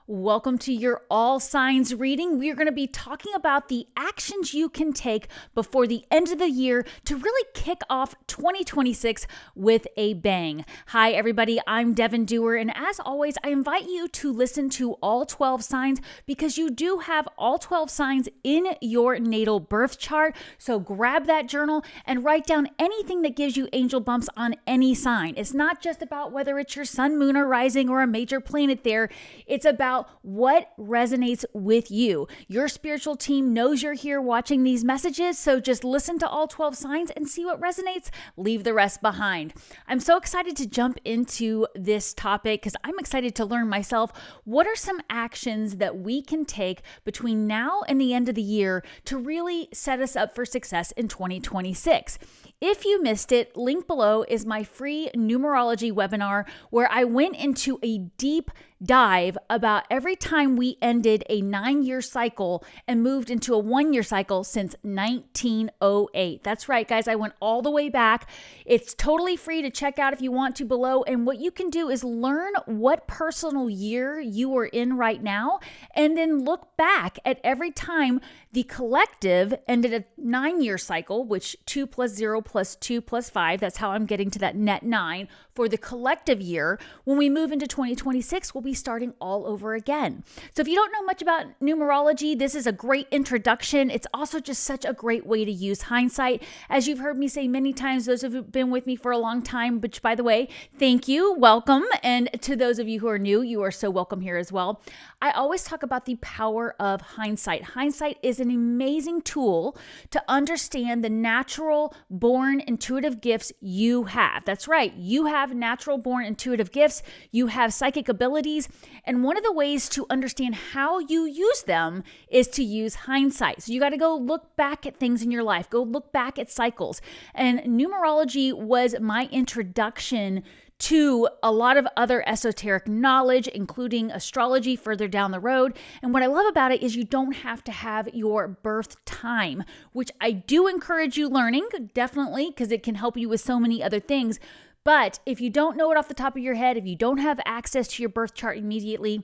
Welcome to your all signs reading. We are going to be talking about the actions you can take before the end of the year to really kick off 2026 with a bang. Hi, everybody. I'm Devin Dewar. And as always, I invite you to listen to all 12 signs because you do have all 12 signs in your natal birth chart. So grab that journal and write down anything that gives you angel bumps on any sign. It's not just about whether it's your sun, moon, or rising or a major planet there. It's about what resonates with you. Your spiritual team knows you're here watching these messages, so just listen to all 12 signs and see what resonates. Leave the rest behind. I'm so excited to jump into this topic because I'm excited to learn myself what are some actions that we can take between now and the end of the year to really set us up for success in 2026. If you missed it, link below is my free numerology webinar where I went into a deep dive about every time we ended a 9-year cycle and moved into a 1-year cycle since 1908. That's right, guys. I went all the way back. It's totally free to check out if you want to below. And what you can do is learn what personal year you are in right now, and then look back at every time the collective ended a 9-year cycle, which 2 plus 0 plus 2 plus 5, that's how I'm getting to that net 9 for the collective year. When we move into 2026, we'll be starting all over again. So if you don't know much about numerology, this is a great introduction. It's also just such a great way to use hindsight. As you've heard me say many times, those who've been with me for a long time, which by the way, thank you, welcome. And to those of you who are new, you are so welcome here as well. I always talk about the power of hindsight. Hindsight is an amazing tool to understand the natural born intuitive gifts you have. That's right. You have natural born intuitive gifts. You have psychic abilities. And one of the ways to understand how you use them is to use hindsight. So you got to go look back at things in your life, go look back at cycles. And numerology was my introduction to a lot of other esoteric knowledge, including astrology further down the road. And what I love about it is you don't have to have your birth time, which I do encourage you learning, definitely, because it can help you with so many other things. But if you don't know it off the top of your head, if you don't have access to your birth chart immediately,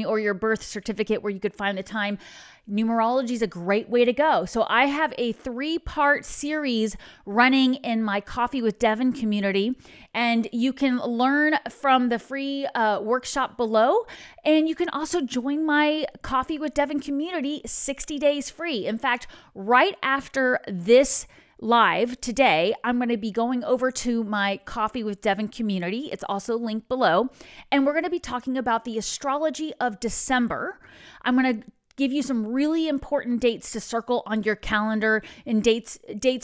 or your birth certificate where you could find the time, numerology is a great way to go. So I have a 3-part series running in my Coffee with Devin community, and you can learn from the free workshop below. And you can also join my Coffee with Devin community 60 days free. In fact, right after this live today, I'm going to be going over to my Coffee with Devin community. It's also linked below. And we're going to be talking about the astrology of December. I'm going to give you some really important dates to circle on your calendar, and dates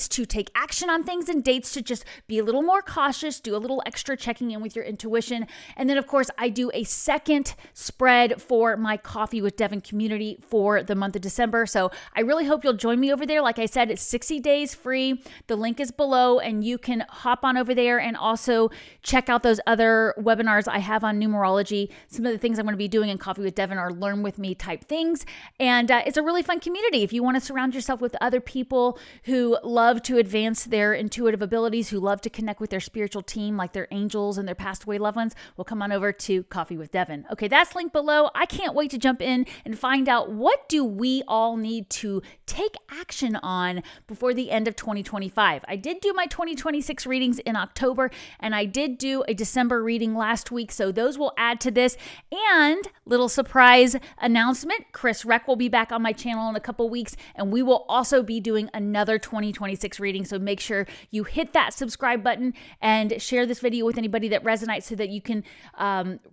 to take action on things, and dates to just be a little more cautious, do a little extra checking in with your intuition. And then, of course, I do a second spread for my Coffee with Devin community for the month of December. So I really hope you'll join me over there. Like I said, it's 60 days free. The link is below, and you can hop on over there and also check out those other webinars I have on numerology. Some of the things I'm going to be doing in Coffee with Devin are learn with me type things. And it's a really fun community. If you want to surround yourself with other people who love to advance their intuitive abilities, who love to connect with their spiritual team, like their angels and their passed away loved ones, well, come on over to Coffee with Devin. Okay, that's linked below. I can't wait to jump in and find out what do we all need to take action on before the end of 2025. I did do my 2026 readings in October, and I did do a December reading last week, so those will add to this. And little surprise announcement, Chris Reck will be back on my channel in a couple weeks, and we will also be doing another 2026 reading. So make sure you hit that subscribe button and share this video with anybody that resonates, so that you can,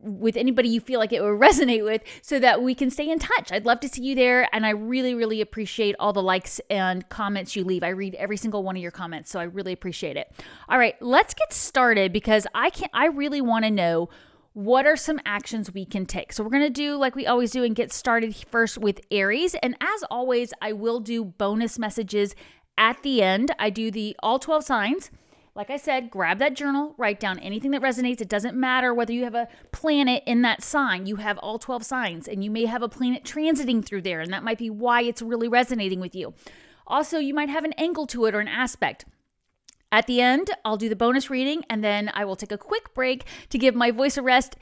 with anybody you feel like it will resonate with, so that we can stay in touch. I'd love to see you there, and I really, really appreciate all the likes and comments you leave. I read every single one of your comments, so I really appreciate it. All right, let's get started because I really want to know what are some actions we can take. So we're going to do like we always do and get started first with Aries. And as always, I will do bonus messages at the end. I do the all 12 signs. Like I said, grab that journal, write down anything that resonates. It doesn't matter whether you have a planet in that sign. You have all 12 signs, and you may have a planet transiting through there, and that might be why it's really resonating with you. Also, you might have an angle to it or an aspect. At the end, I'll do the bonus reading, and then I will take a quick break to give my voice a rest,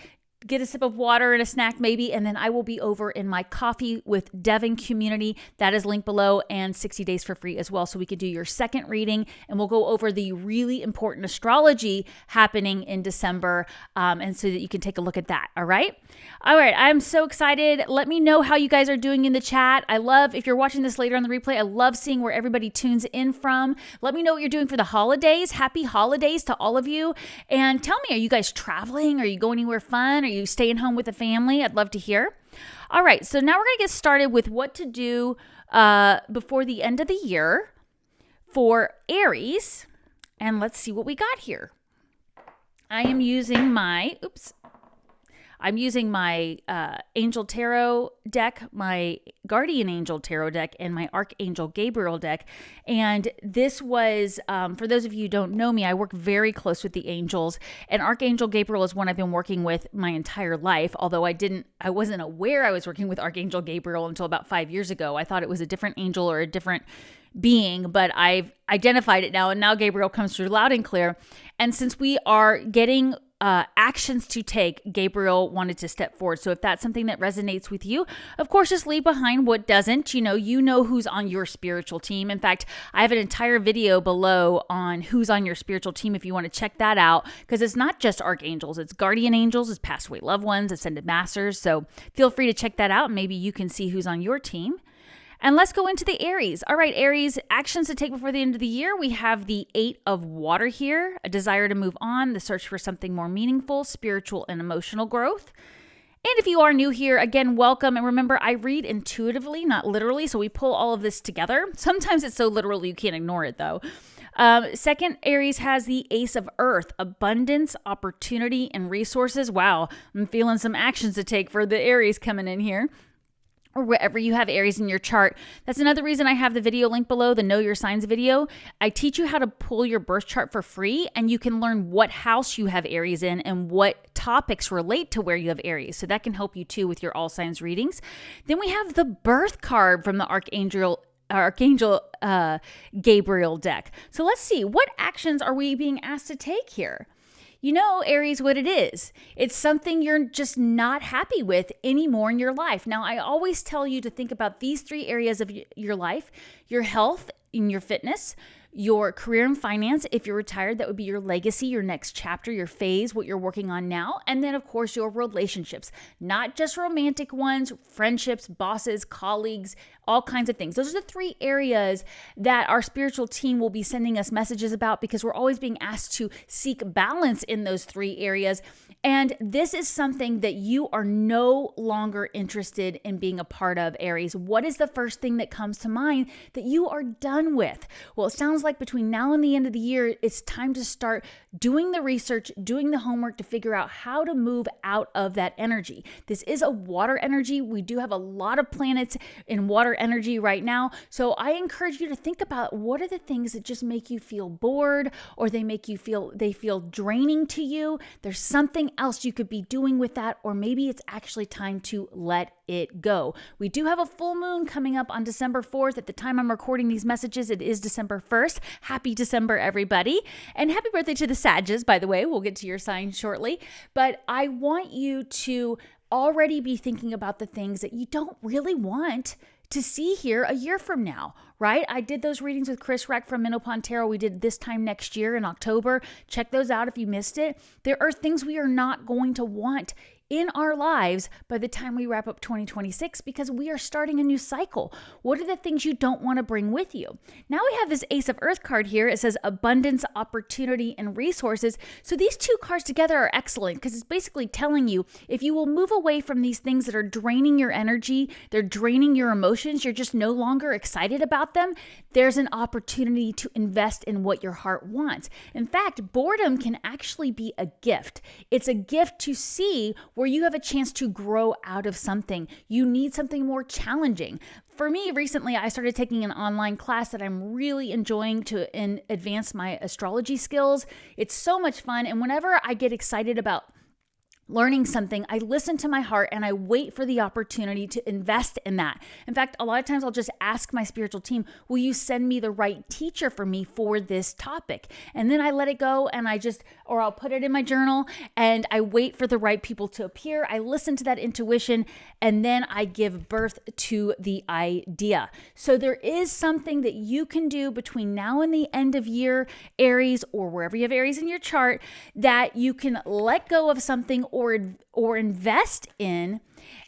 get a sip of water and a snack maybe, and then I will be over in my Coffee with Devin community. That is linked below, and 60 days for free as well. So we could do your second reading, and we'll go over the really important astrology happening in December, and so that you can take a look at that. All right. I'm so excited. Let me know how you guys are doing in the chat. I love, if you're watching this later on the replay, I love seeing where everybody tunes in from. Let me know what you're doing for the holidays. Happy holidays to all of you. And tell me, are you guys traveling? Are you going anywhere fun? Are you staying home with the family? I'd love to hear. All right, so now we're going to get started with what to do before the end of the year for Aries. And let's see what we got here. I'm using my Angel Tarot deck, my Guardian Angel Tarot deck, and my Archangel Gabriel deck. And this was, for those of you who don't know me, I work very close with the angels. And Archangel Gabriel is one I've been working with my entire life, although I wasn't aware I was working with Archangel Gabriel until about 5 years ago. I thought it was a different angel or a different being, but I've identified it now, and now Gabriel comes through loud and clear. And since we are getting actions to take, Gabriel wanted to step forward. So if that's something that resonates with you, of course, just leave behind what doesn't. You know who's on your spiritual team. In fact, I have an entire video below on who's on your spiritual team if you want to check that out, because it's not just archangels, it's guardian angels, it's passed away loved ones, ascended masters. So feel free to check that out. Maybe you can see who's on your team. And let's go into the Aries. All right, Aries, actions to take before the end of the year. We have the 8 of Water here, a desire to move on, the search for something more meaningful, spiritual and emotional growth. And if you are new here, again, welcome. And remember, I read intuitively, not literally, so we pull all of this together. Sometimes it's so literal you can't ignore it, though. Second, Aries has the Ace of Earth, abundance, opportunity, and resources. Wow, I'm feeling some actions to take for the Aries coming in here, or wherever you have Aries in your chart. That's another reason I have the video link below, the Know Your Signs video. I teach you how to pull your birth chart for free, and you can learn what house you have Aries in and what topics relate to where you have Aries. So that can help you too with your all signs readings. Then we have the birth card from the Archangel Gabriel deck. So let's see, what actions are we being asked to take here? You know, Aries, what it is. It's something you're just not happy with anymore in your life. Now, I always tell you to think about these 3 areas of your life: your health and your fitness, your career and finance. If you're retired, that would be your legacy, your next chapter, your phase, what you're working on now. And then, of course, your relationships, not just romantic ones, friendships, bosses, colleagues, all kinds of things. Those are the 3 areas that our spiritual team will be sending us messages about, because we're always being asked to seek balance in those 3 areas. And this is something that you are no longer interested in being a part of, Aries. What is the first thing that comes to mind that you are done with? Well, it sounds like between now and the end of the year, it's time to start doing the research, doing the homework to figure out how to move out of that energy. This is a water energy. We do have a lot of planets in water energy right now. So I encourage you to think about, what are the things that just make you feel bored, or they feel draining to you? There's something else you could be doing with that, or maybe it's actually time to let it go. We do have a full moon coming up on December 4th. At the time I'm recording these messages, it is December 1st. Happy December, everybody. And happy birthday to the Sages, by the way. We'll get to your sign shortly. But I want you to already be thinking about the things that you don't really want to see here a year from now, right? I did those readings with Chris Reck from Minopon Tarot. We did this time next year in October. Check those out if you missed it. There are things we are not going to want in our lives by the time we wrap up 2026, because we are starting a new cycle. What are the things you don't want to bring with you? Now we have this Ace of Earth card here. It says abundance, opportunity, and resources. So these 2 cards together are excellent, because it's basically telling you, if you will move away from these things that are draining your energy, they're draining your emotions, you're just no longer excited about them, there's an opportunity to invest in what your heart wants. In fact, boredom can actually be a gift. It's a gift to see where you have a chance to grow out of something. You need something more challenging. For me, recently, I started taking an online class that I'm really enjoying to advance my astrology skills. It's so much fun. And whenever I get excited about learning something, I listen to my heart and I wait for the opportunity to invest in that. In fact, a lot of times I'll just ask my spiritual team, will you send me the right teacher for me for this topic? And then I let it go and or I'll put it in my journal and I wait for the right people to appear. I listen to that intuition and then I give birth to the idea. So there is something that you can do between now and the end of year, Aries, or wherever you have Aries in your chart, that you can let go of something or invest in,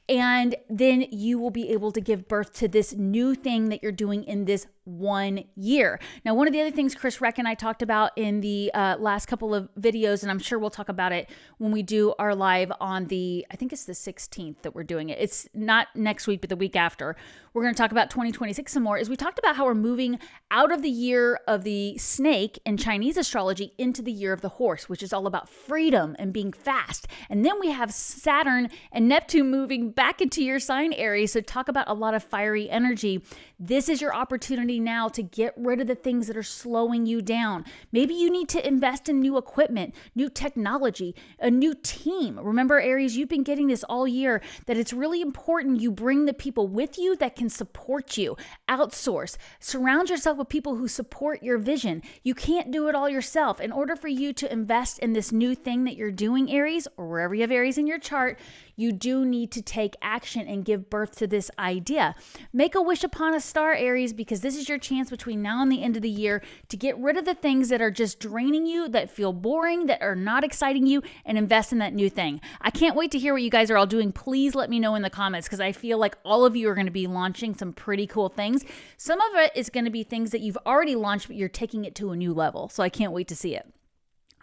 and then you will be able to give birth to this new thing that you're doing in this 1 year. Now, one of the other things Chris Reck and I talked about in the last couple of videos, and I'm sure we'll talk about it when we do our live on I think it's the 16th that we're doing it. It's not next week, but the week after. We're going to talk about 2026 some more, is we talked about how we're moving out of the year of the snake in Chinese astrology into the year of the horse, which is all about freedom and being fast. And then we have Saturn and Neptune moving back into your sign, Aries. So talk about a lot of fiery energy. This is your opportunity now to get rid of the things that are slowing you down. Maybe you need to invest in new equipment, new technology, a new team. Remember, Aries, you've been getting this all year, that it's really important you bring the people with you that can support you. Outsource. Surround yourself with people who support your vision. You can't do it all yourself. In order for you to invest in this new thing that you're doing, Aries, or wherever you have Aries in your chart, you do need to take action and give birth to this idea. Make a wish upon a star, Aries, because this is your chance between now and the end of the year to get rid of the things that are just draining you, that feel boring, that are not exciting you, and invest in that new thing. I can't wait to hear what you guys are all doing. Please let me know in the comments, because I feel like all of you are going to be launching some pretty cool things. Some of it is going to be things that you've already launched, but you're taking it to a new level. So I can't wait to see it.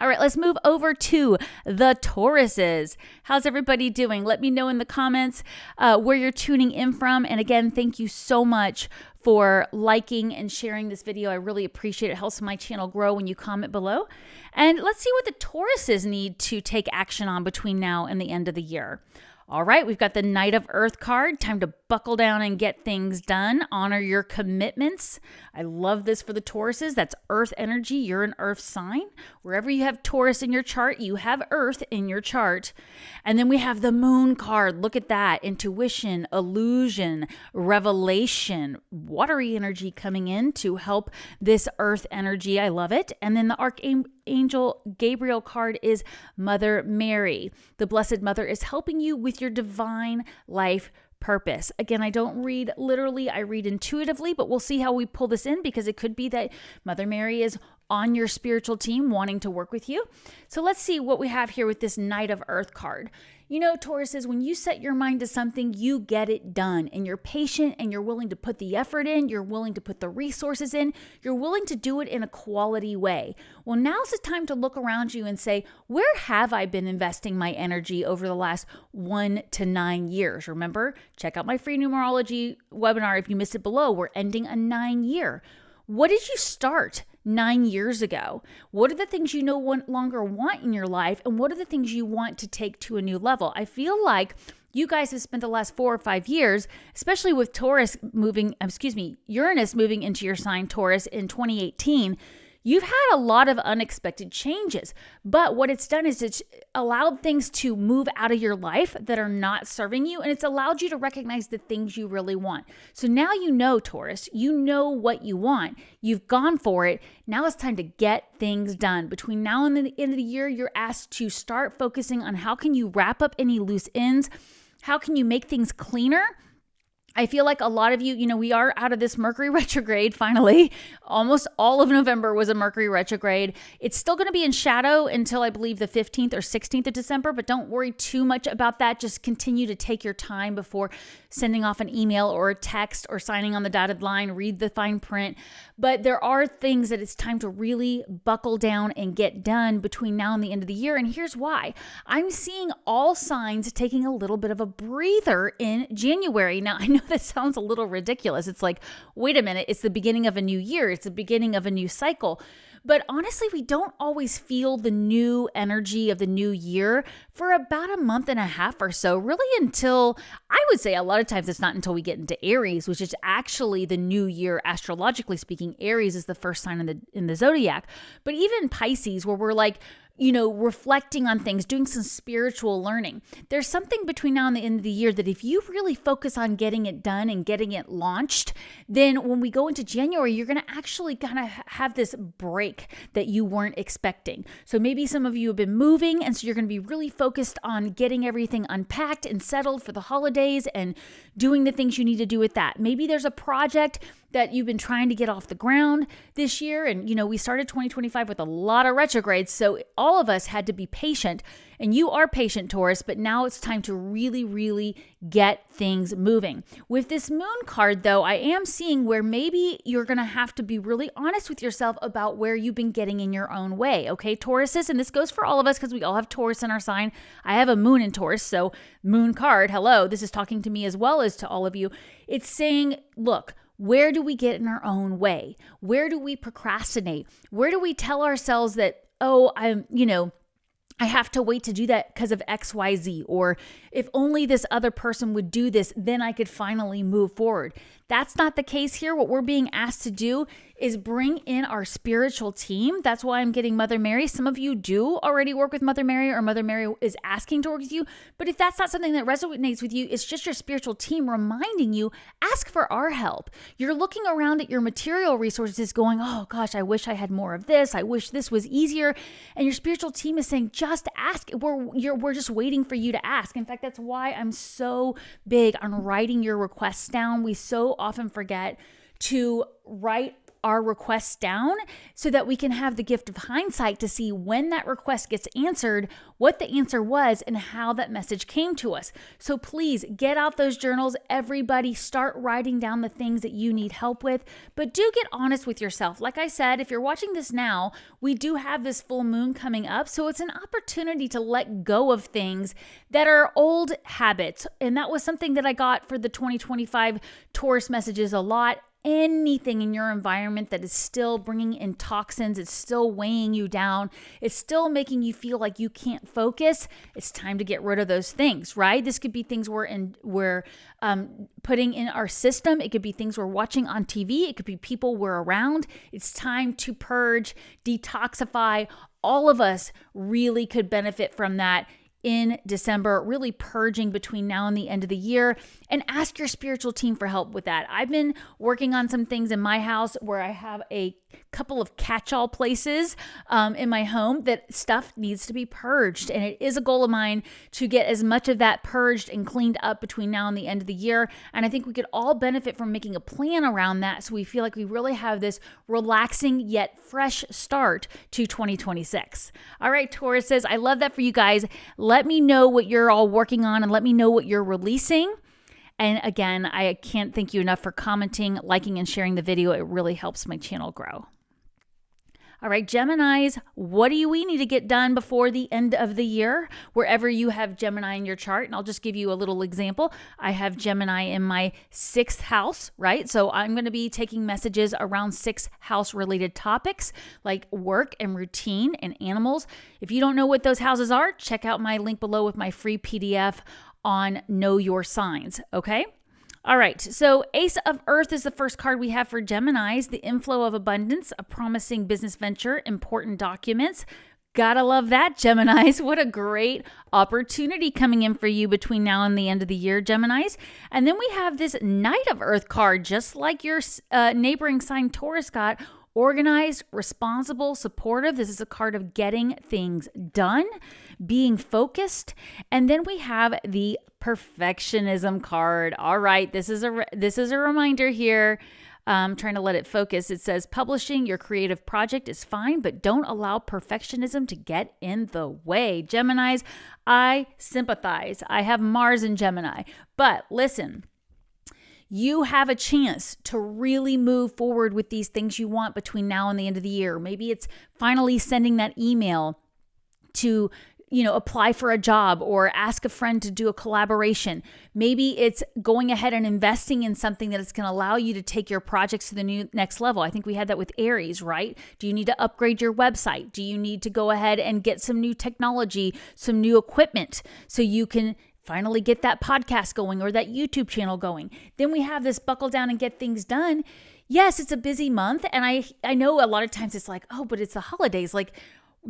All right, let's move over to the Tauruses. How's everybody doing? Let me know in the comments where you're tuning in from. And again, thank you so much for liking and sharing this video. I really appreciate it. It helps my channel grow when you comment below. And let's see what the Tauruses need to take action on between now and the end of the year. All right, we've got the Knight of Earth card. Time to buckle down and get things done. Honor your commitments. I love this for the Tauruses. That's Earth energy. You're an Earth sign. Wherever you have Taurus in your chart, you have Earth in your chart. And then we have the Moon card. Look at that. Intuition, illusion, revelation, watery energy coming in to help this Earth energy. I love it. And then the Archangel Gabriel card is Mother Mary. The Blessed Mother is helping you with your divine life purpose. Again, I don't read literally, I read intuitively, but we'll see how we pull this in, because it could be that Mother Mary is on your spiritual team wanting to work with you. So let's see what we have here with this Knight of Earth card. You know, Tauruses, when you set your mind to something, you get it done, and you're patient and you're willing to put the effort in, you're willing to put the resources in, you're willing to do it in a quality way. Well, now's the time to look around you and say, where have I been investing my energy over the last 1 to 9 years? Remember, check out my free numerology webinar if you missed it below. We're ending a 9-year. What did you start 9 years ago? What are the things you no longer want in your life? And what are the things you want to take to a new level? I feel like you guys have spent the last 4 or 5 years, especially with Uranus moving into your sign Taurus in 2018. You've had a lot of unexpected changes, but what it's done is it's allowed things to move out of your life that are not serving you, and it's allowed you to recognize the things you really want. So now you know, Taurus, you know what you want. You've gone for it. Now it's time to get things done. Between now and the end of the year, you're asked to start focusing on how can you wrap up any loose ends? How can you make things cleaner? I feel like a lot of you, we are out of this Mercury retrograde finally. Almost all of November was a Mercury retrograde. It's still going to be in shadow until I believe the 15th or 16th of December, but don't worry too much about that. Just continue to take your time before sending off an email or a text or signing on the dotted line. Read the fine print. But there are things that it's time to really buckle down and get done between now and the end of the year. And here's why. I'm seeing all signs taking a little bit of a breather in January. Now, I know that sounds a little ridiculous. It's like, wait a minute, it's the beginning of a new year. It's the beginning of a new cycle. But honestly, we don't always feel the new energy of the new year for about a month and a half or so, really until, I would say a lot of times it's not until we get into Aries, which is actually the new year, astrologically speaking. Aries is the first sign in the zodiac. But even Pisces, where we're like, reflecting on things, doing some spiritual learning. There's something between now and the end of the year that if you really focus on getting it done and getting it launched, then when we go into January, you're going to actually kind of have this break that you weren't expecting. So maybe some of you have been moving, and so you're going to be really focused on getting everything unpacked and settled for the holidays and doing the things you need to do with that. Maybe there's a project that you've been trying to get off the ground this year. And, we started 2025 with a lot of retrogrades. So all of us had to be patient. And you are patient, Taurus, but now it's time to really, really get things moving. With this moon card, though, I am seeing where maybe you're going to have to be really honest with yourself about where you've been getting in your own way. Okay, Tauruses, and this goes for all of us because we all have Taurus in our sign. I have a moon in Taurus, so moon card, hello, this is talking to me as well as to all of you. It's saying, look, where do we get in our own way? Where do we procrastinate? Where do we tell ourselves that, I have to wait to do that because of XYZ, or if only this other person would do this, then I could finally move forward. That's not the case here. What we're being asked to do is bring in our spiritual team. That's why I'm getting Mother Mary. Some of you do already work with Mother Mary, or Mother Mary is asking to work with you. But if that's not something that resonates with you, it's just your spiritual team reminding you, ask for our help. You're looking around at your material resources going, oh gosh, I wish I had more of this. I wish this was easier. And your spiritual team is saying, just ask. We're just waiting for you to ask. In fact, that's why I'm so big on writing your requests down. We so often forget to write our requests down so that we can have the gift of hindsight to see when that request gets answered, what the answer was, and how that message came to us. So please get out those journals. Everybody start writing down the things that you need help with, but do get honest with yourself. Like I said, if you're watching this now, we do have this full moon coming up. So it's an opportunity to let go of things that are old habits. And that was something that I got for the 2025 Taurus messages a lot. Anything in your environment that is still bringing in toxins, it's still weighing you down, it's still making you feel like you can't focus, it's time to get rid of those things, right? This could be things we're putting in our system. It could be things we're watching on TV. It could be people we're around. It's time to purge, detoxify. All of us really could benefit from that in December, really purging between now and the end of the year, and ask your spiritual team for help with that. I've been working on some things in my house where I have a couple of catch-all places in my home that stuff needs to be purged. And it is a goal of mine to get as much of that purged and cleaned up between now and the end of the year. And I think we could all benefit from making a plan around that so we feel like we really have this relaxing yet fresh start to 2026. All right, Taurus says, I love that for you guys. Let me know what you're all working on and let me know what you're releasing. And again, I can't thank you enough for commenting, liking, and sharing the video. It really helps my channel grow. All right, Geminis, what do we need to get done before the end of the year? Wherever you have Gemini in your chart, and I'll just give you a little example. I have Gemini in my 6th house, right? So I'm going to be taking messages around 6th house related topics like work and routine and animals. If you don't know what those houses are, check out my link below with my free PDF on Know Your Signs, okay? All right, so Ace of Earth is the first card we have for Geminis, the inflow of abundance, a promising business venture, important documents. Gotta love that, Geminis. What a great opportunity coming in for you between now and the end of the year, Geminis. And then we have this Knight of Earth card, just like your neighboring sign Taurus got. Organized, responsible, supportive. This is a card of getting things done, being focused. And then we have the perfectionism card. All right, this is a reminder here. I'm trying to let it focus. It says publishing your creative project is fine, but don't allow perfectionism to get in the way. Geminis, I sympathize. I have Mars in Gemini. But listen, you have a chance to really move forward with these things you want between now and the end of the year. Maybe it's finally sending that email to apply for a job or ask a friend to do a collaboration. Maybe it's going ahead and investing in something that is going to allow you to take your projects to the next level. I think we had that with Aries, right? Do you need to upgrade your website? Do you need to go ahead and get some new technology, some new equipment so you can finally get that podcast going or that YouTube channel going? Then we have this buckle down and get things done. Yes, it's a busy month. And I know a lot of times it's like, oh, but it's the holidays. Like,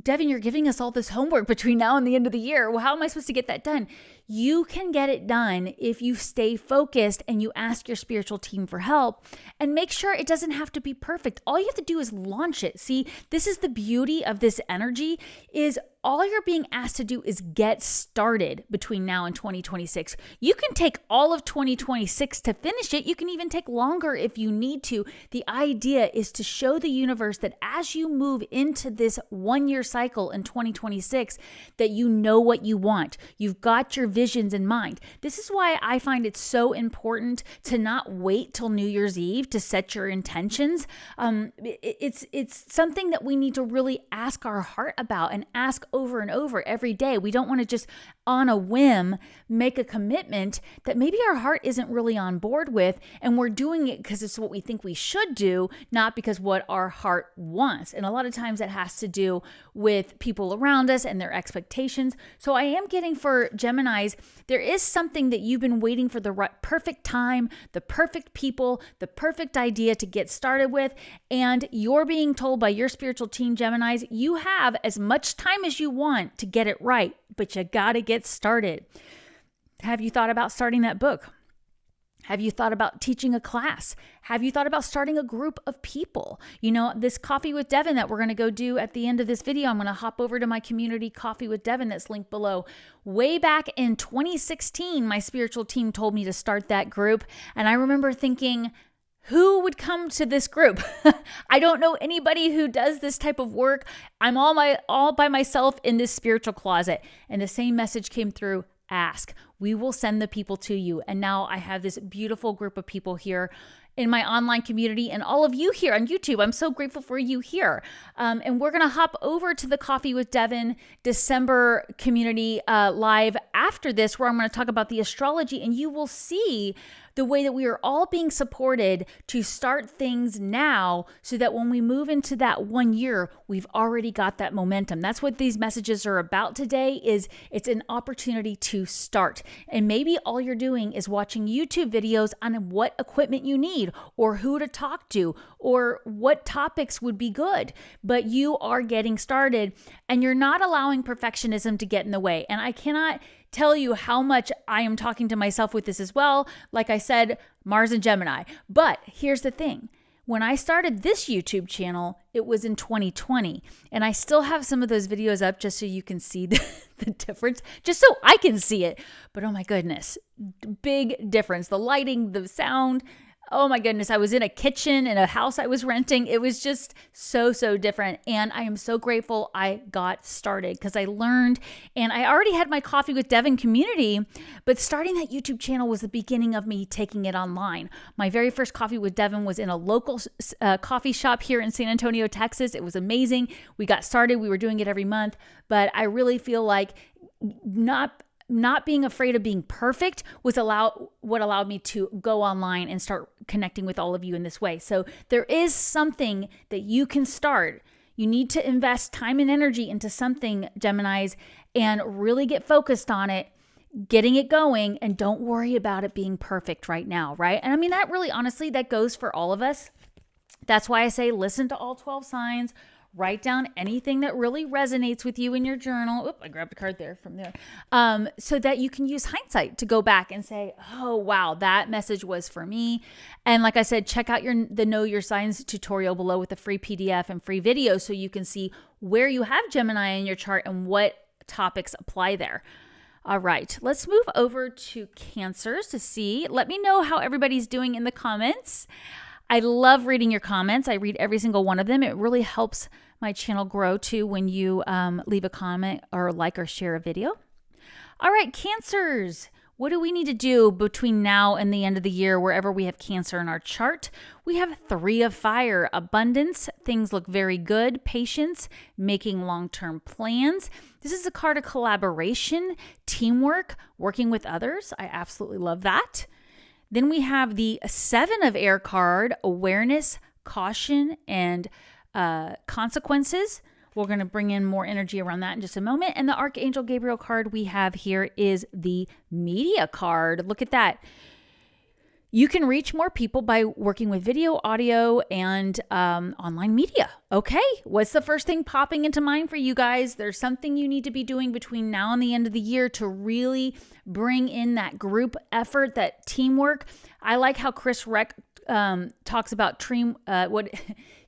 Devin, you're giving us all this homework between now and the end of the year. Well, how am I supposed to get that done? You can get it done if you stay focused and you ask your spiritual team for help and make sure it doesn't have to be perfect. All you have to do is launch it. See, this is the beauty of this energy is all you're being asked to do is get started between now and 2026. You can take all of 2026 to finish it. You can even take longer if you need to. The idea is to show the universe that as you move into this 1-year cycle in 2026, that you know what you want. You've got your visions in mind. This is why I find it so important to not wait till New Year's Eve to set your intentions. It's something that we need to really ask our heart about and ask over and over every day. We don't want to just on a whim make a commitment that maybe our heart isn't really on board with, and we're doing it because it's what we think we should do, not because what our heart wants. And a lot of times it has to do with people around us and their expectations. So I am getting for Geminis, there is something that you've been waiting for the right, perfect time, the perfect people, the perfect idea to get started with, and you're being told by your spiritual team, Geminis, you have as much time as you want to get it right, but you got to get started. Have you thought about starting that book? Have you thought about teaching a class? Have you thought about starting a group of people? This Coffee with Devin that we're going to go do at the end of this video, I'm going to hop over to my community Coffee with Devin that's linked below. Way back in 2016, my spiritual team told me to start that group. And I remember thinking, who would come to this group? I don't know anybody who does this type of work. I'm all by myself in this spiritual closet. And the same message came through. Ask. We will send the people to you. And now I have this beautiful group of people here in my online community and all of you here on YouTube. I'm so grateful for you here. And we're going to hop over to the Coffee with Devin December community live after this, where I'm going to talk about the astrology, and you will see the way that we are all being supported to start things now so that when we move into that 1 year, we've already got that momentum. That's what these messages are about today, is it's an opportunity to start. And maybe all you're doing is watching YouTube videos on what equipment you need or who to talk to or what topics would be good, but you are getting started and you're not allowing perfectionism to get in the way. And I cannot tell you how much I am talking to myself with this as well. Like I said, Mars and Gemini. But here's the thing. When I started this YouTube channel, it was in 2020. And I still have some of those videos up just so you can see the difference, just so I can see it. But oh my goodness, big difference. The lighting, the sound. Oh my goodness, I was in a kitchen in a house I was renting. It was just so different. And I am so grateful I got started because I learned, and I already had my Coffee with Devin community, but starting that YouTube channel was the beginning of me taking it online. My very first Coffee with Devin was in a local coffee shop here in San Antonio, Texas. It was amazing. We got started. We were doing it every month, but I really feel like not being afraid of being perfect was what allowed me to go online and start connecting with all of you in this way. So there is something that you can start. You need to invest time and energy into something, Geminis, and really get focused on it, getting it going, and don't worry about it being perfect right now, right? And I mean, that really, honestly, that goes for all of us. That's why I say listen to all 12 signs. Write down anything that really resonates with you in your journal. Oop, I grabbed a card there from there. So that you can use hindsight to go back and say, oh, wow, that message was for me. And like I said, check out the Know Your Signs tutorial below with a free PDF and free video so you can see where you have Gemini in your chart and what topics apply there. All right, let's move over to Cancers to see. Let me know how everybody's doing in the comments. I love reading your comments. I read every single one of them. It really helps my channel grow too when you leave a comment or like or share a video. All right, Cancers. What do we need to do between now and the end of the year wherever we have Cancer in our chart? We have 3 of Fire, abundance, things look very good, patience, making long-term plans. This is a card of collaboration, teamwork, working with others. I absolutely love that. Then we have the Seven of Air card, awareness, caution, and consequences. We're going to bring in more energy around that in just a moment. And the Archangel Gabriel card we have here is the media card. Look at that. You can reach more people by working with video, audio, and online media. Okay, what's the first thing popping into mind for you guys? There's something you need to be doing between now and the end of the year to really bring in that group effort, that teamwork. I like how Chris Reck talks about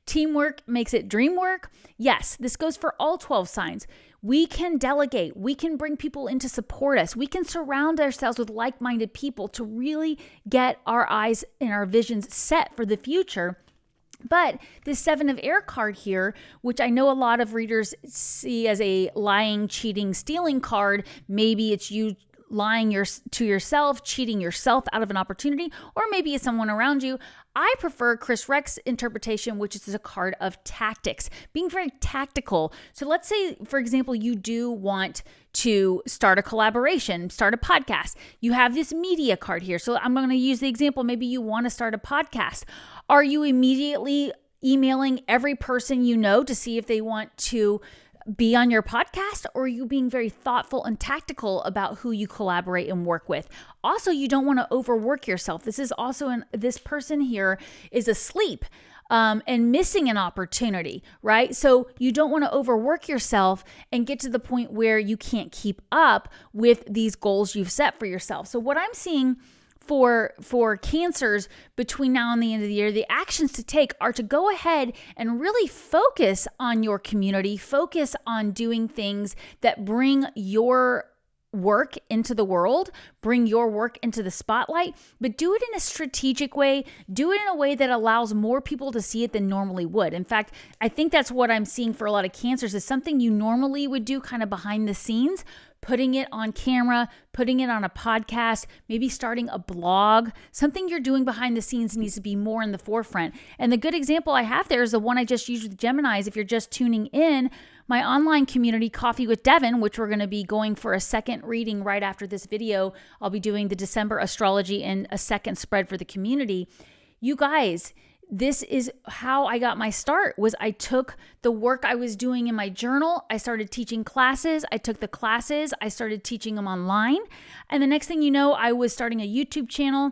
teamwork makes it dream work. Yes, this goes for all 12 signs. We can delegate. We can bring people in to support us. We can surround ourselves with like-minded people to really get our eyes and our visions set for the future. But this Seven of Air card here, which I know a lot of readers see as a lying, cheating, stealing card, maybe it's you lying to yourself, cheating yourself out of an opportunity, or maybe it's someone around you. I prefer Chris Reck's interpretation, which is a card of tactics, being very tactical. So let's say, for example, you do want to start a collaboration, start a podcast. You have this media card here. So I'm going to use the example. Maybe you want to start a podcast. Are you immediately emailing every person you know to see if they want to be on your podcast, or are you being very thoughtful and tactical about who you collaborate and work with? Also, you don't want to overwork yourself. This is also this person here is asleep and missing an opportunity, right? So you don't want to overwork yourself and get to the point where you can't keep up with these goals you've set for yourself. So what I'm seeing for Cancers between now and the end of the year, the actions to take are to go ahead and really focus on your community, focus on doing things that bring your work into the world, bring your work into the spotlight, but do it in a strategic way, do it in a way that allows more people to see it than normally would. In fact, I think that's what I'm seeing for a lot of Cancers is something you normally would do kind of behind the scenes, putting it on camera, putting it on a podcast, maybe starting a blog. Something you're doing behind the scenes needs to be more in the forefront. And the good example I have there is the one I just used with Geminis. If you're just tuning in, my online community, Coffee with Devin, which we're going to be going for a second reading right after this video. I'll be doing the December astrology and a second spread for the community. You guys, this is how I got my start. Was I took the work I was doing in my journal, I started teaching classes, I took the classes, I started teaching them online, and the next thing you know, I was starting a YouTube channel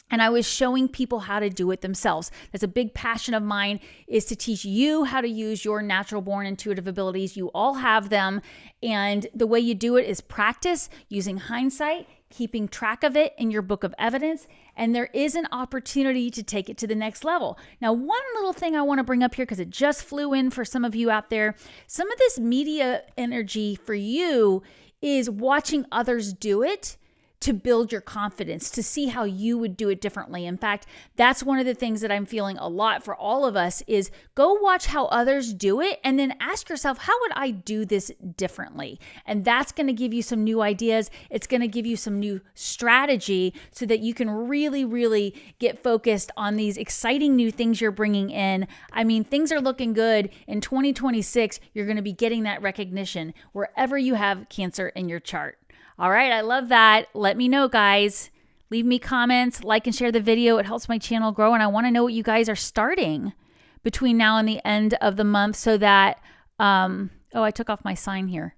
and I was showing people how to do it themselves. That's a big passion of mine, is to teach you how to use your natural born intuitive abilities. You all have them, and the way you do it is practice, using hindsight, keeping track of it in your book of evidence, and there is an opportunity to take it to the next level. Now, one little thing I want to bring up here, because it just flew in for some of you out there, some of this media energy for you is watching others do it to build your confidence, to see how you would do it differently. In fact, that's one of the things that I'm feeling a lot for all of us is go watch how others do it and then ask yourself, how would I do this differently? And that's going to give you some new ideas. It's going to give you some new strategy so that you can really, really get focused on these exciting new things you're bringing in. I mean, things are looking good. In 2026, you're going to be getting that recognition wherever you have Cancer in your chart. All right, I love that. Let me know, guys. Leave me comments, like and share the video. It helps my channel grow, and I want to know what you guys are starting between now and the end of the month so that, oh, I took off my sign here.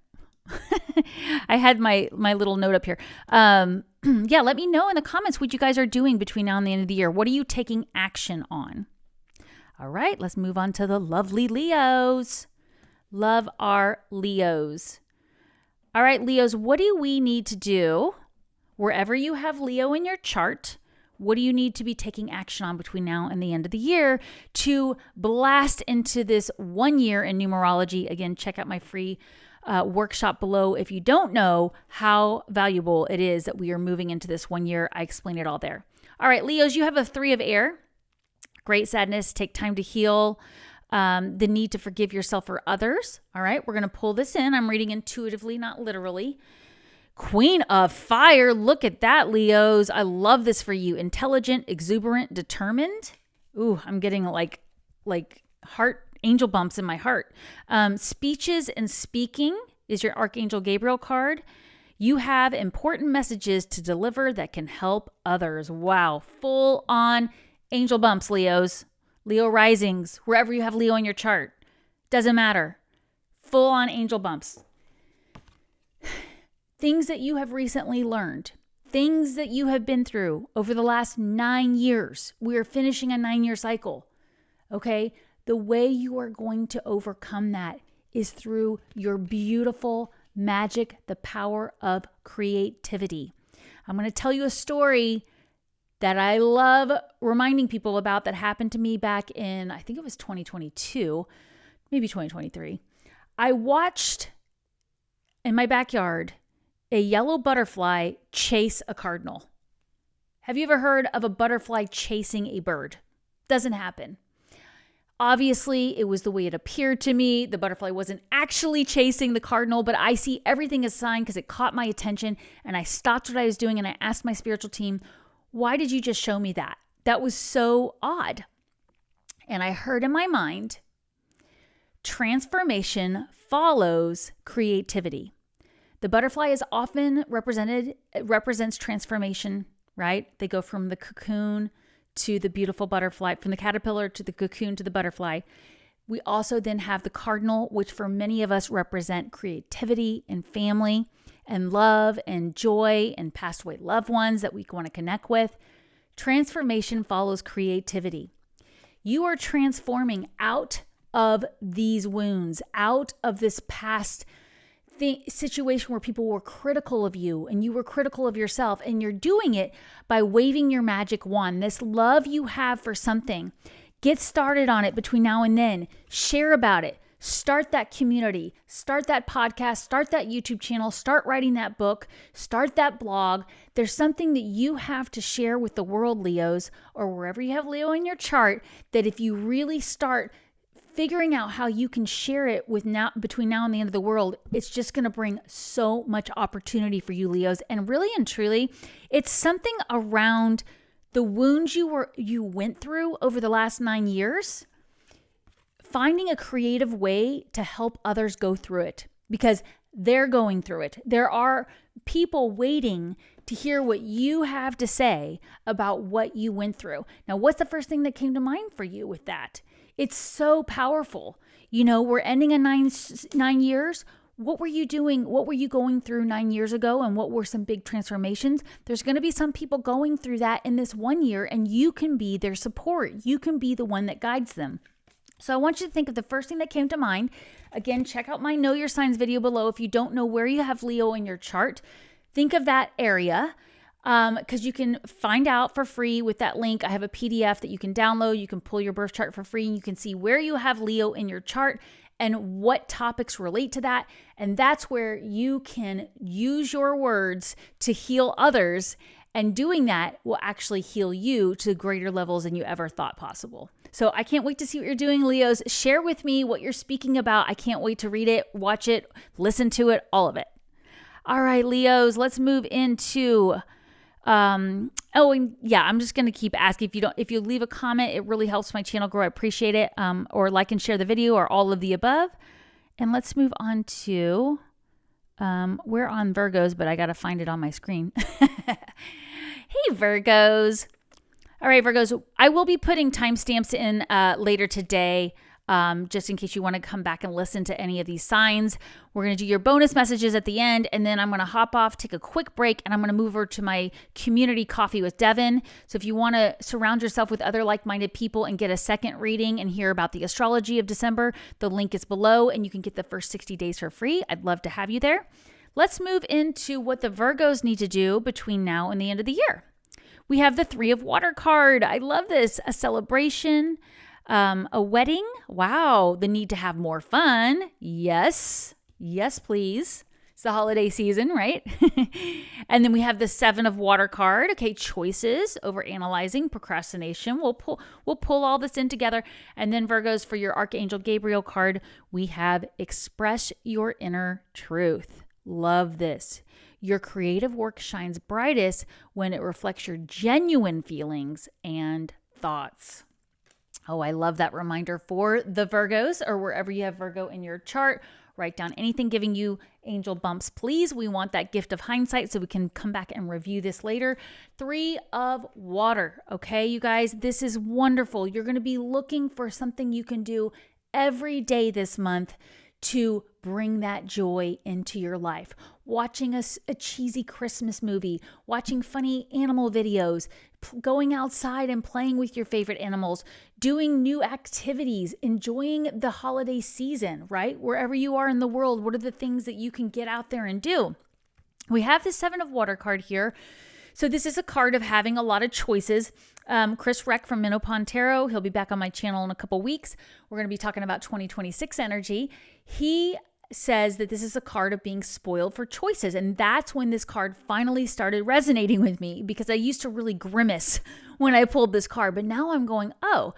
I had my little note up here. Yeah, let me know in the comments what you guys are doing between now and the end of the year. What are you taking action on? All right, let's move on to the lovely Leos. Love our Leos. All right, Leos, what do we need to do wherever you have Leo in your chart? What do you need to be taking action on between now and the end of the year to blast into this 1 year in numerology? Again, check out my free workshop below if you don't know how valuable it is that we are moving into this 1 year. I explain it all there. All right, Leos, you have a 3 of air. Great sadness, take time to heal. The need to forgive yourself or others. All right, we're going to pull this in. I'm reading intuitively, not literally. Queen of fire. Look at that, Leos. I love this for you. Intelligent, exuberant, determined. Ooh, I'm getting like heart angel bumps in my heart. Speeches and speaking is your Archangel Gabriel card. You have important messages to deliver that can help others. Wow, full on angel bumps, Leos. Leo risings, wherever you have Leo in your chart. Doesn't matter. Full on angel bumps. Things that you have recently learned. Things that you have been through over the last 9 years. We are finishing a 9-year cycle. Okay? The way you are going to overcome that is through your beautiful magic, the power of creativity. I'm going to tell you a story that I love reminding people about that happened to me back in, I think it was 2022, maybe 2023. I watched in my backyard a yellow butterfly chase a cardinal. Have you ever heard of a butterfly chasing a bird? Doesn't happen. Obviously, it was the way it appeared to me. The butterfly wasn't actually chasing the cardinal, but I see everything as a sign because it caught my attention, and I stopped what I was doing and I asked my spiritual team, why did you just show me that? That was so odd. And I heard in my mind, transformation follows creativity. The butterfly is often represents transformation, right? They go from the cocoon to the beautiful butterfly, from the caterpillar to the cocoon to the butterfly. We also then have the cardinal, which for many of us represent creativity and family and love and joy and passed away loved ones that we want to connect with. Transformation follows creativity. You are transforming out of these wounds, out of this past situation where people were critical of you and you were critical of yourself, and you're doing it by waving your magic wand. This love you have for something, get started on it between now and then. Share about it. Start that community. Start that podcast. Start that YouTube channel. Start writing that book. Start that blog. There's something that you have to share with the world, Leos, or wherever you have Leo in your chart, that if you really start figuring out how you can share it between now and the end of the world, it's just going to bring so much opportunity for you, Leos. And really and truly, it's something around the wounds you went through over the last 9 years, finding a creative way to help others go through it because they're going through it. There are people waiting to hear what you have to say about what you went through. Now, what's the first thing that came to mind for you with that? It's so powerful. You know, we're ending a 9 years. What were you doing? What were you going through 9 years ago? And what were some big transformations? There's going to be some people going through that in this 1 year, and you can be their support. You can be the one that guides them. So I want you to think of the first thing that came to mind. Again, check out my Know Your Signs video below. If you don't know where you have Leo in your chart, think of that area. Because you can find out for free with that link. I have a PDF that you can download. You can pull your birth chart for free, and you can see where you have Leo in your chart and what topics relate to that. And that's where you can use your words to heal others. And doing that will actually heal you to greater levels than you ever thought possible. So I can't wait to see what you're doing, Leos. Share with me what you're speaking about. I can't wait to read it, watch it, listen to it, all of it. All right, Leos, let's move into... and yeah, I'm just going to keep asking. If you leave a comment, it really helps my channel grow. I appreciate it. Or like and share the video, or all of the above. And let's move on to, we're on Virgos, but I got to find it on my screen. Hey, Virgos. All right, Virgos, I will be putting timestamps in later today. Just in case you want to come back and listen to any of these signs. We're going to do your bonus messages at the end, and then I'm going to hop off, take a quick break, and I'm going to move over to my community coffee with Devin. So if you want to surround yourself with other like-minded people and get a second reading and hear about the astrology of December, the link is below, and you can get the first 60 days for free. I'd love to have you there. Let's move into what the Virgos need to do between now and the end of the year. We have the Three of Water card. I love this. A celebration. A wedding. Wow. The need to have more fun. Yes. Yes, please. It's the holiday season, right? And then we have the Seven of Water card. Okay. Choices, over analyzing, procrastination. We'll pull all this in together. And then Virgos, for your Archangel Gabriel card, we have express your inner truth. Love this. Your creative work shines brightest when it reflects your genuine feelings and thoughts. Oh, I love that reminder for the Virgos, or wherever you have Virgo in your chart. Write down anything giving you angel bumps, please. We want that gift of hindsight so we can come back and review this later. 3 of water. Okay, you guys, this is wonderful. You're going to be looking for something you can do every day this month to bring that joy into your life. Watching a cheesy Christmas movie, watching funny animal videos, going outside and playing with your favorite animals, doing new activities, enjoying the holiday season, right? Wherever you are in the world, what are the things that you can get out there and do? We have the 7 of water card here. So this is a card of having a lot of choices. Chris Reck from Minnow Pond Tarot, he'll be back on my channel in a couple weeks. We're going to be talking about 2026 energy. He says that this is a card of being spoiled for choices. And that's when this card finally started resonating with me, because I used to really grimace when I pulled this card. But now I'm going, oh,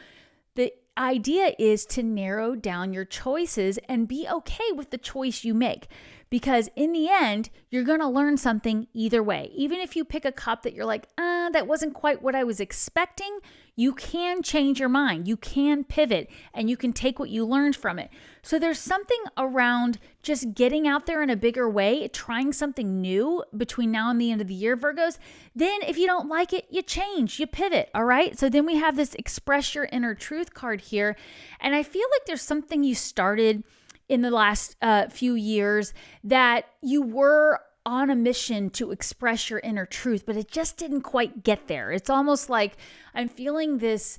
the idea is to narrow down your choices and be okay with the choice you make. Because in the end, you're going to learn something either way. Even if you pick a cup that you're like, that wasn't quite what I was expecting, you can change your mind. You can pivot and you can take what you learned from it. So there's something around just getting out there in a bigger way, trying something new between now and the end of the year, Virgos. Then if you don't like it, you change, you pivot, all right? So then we have this express your inner truth card here. And I feel like there's something you started in the last few years that you were on a mission to express your inner truth, but it just didn't quite get there. It's almost like I'm feeling this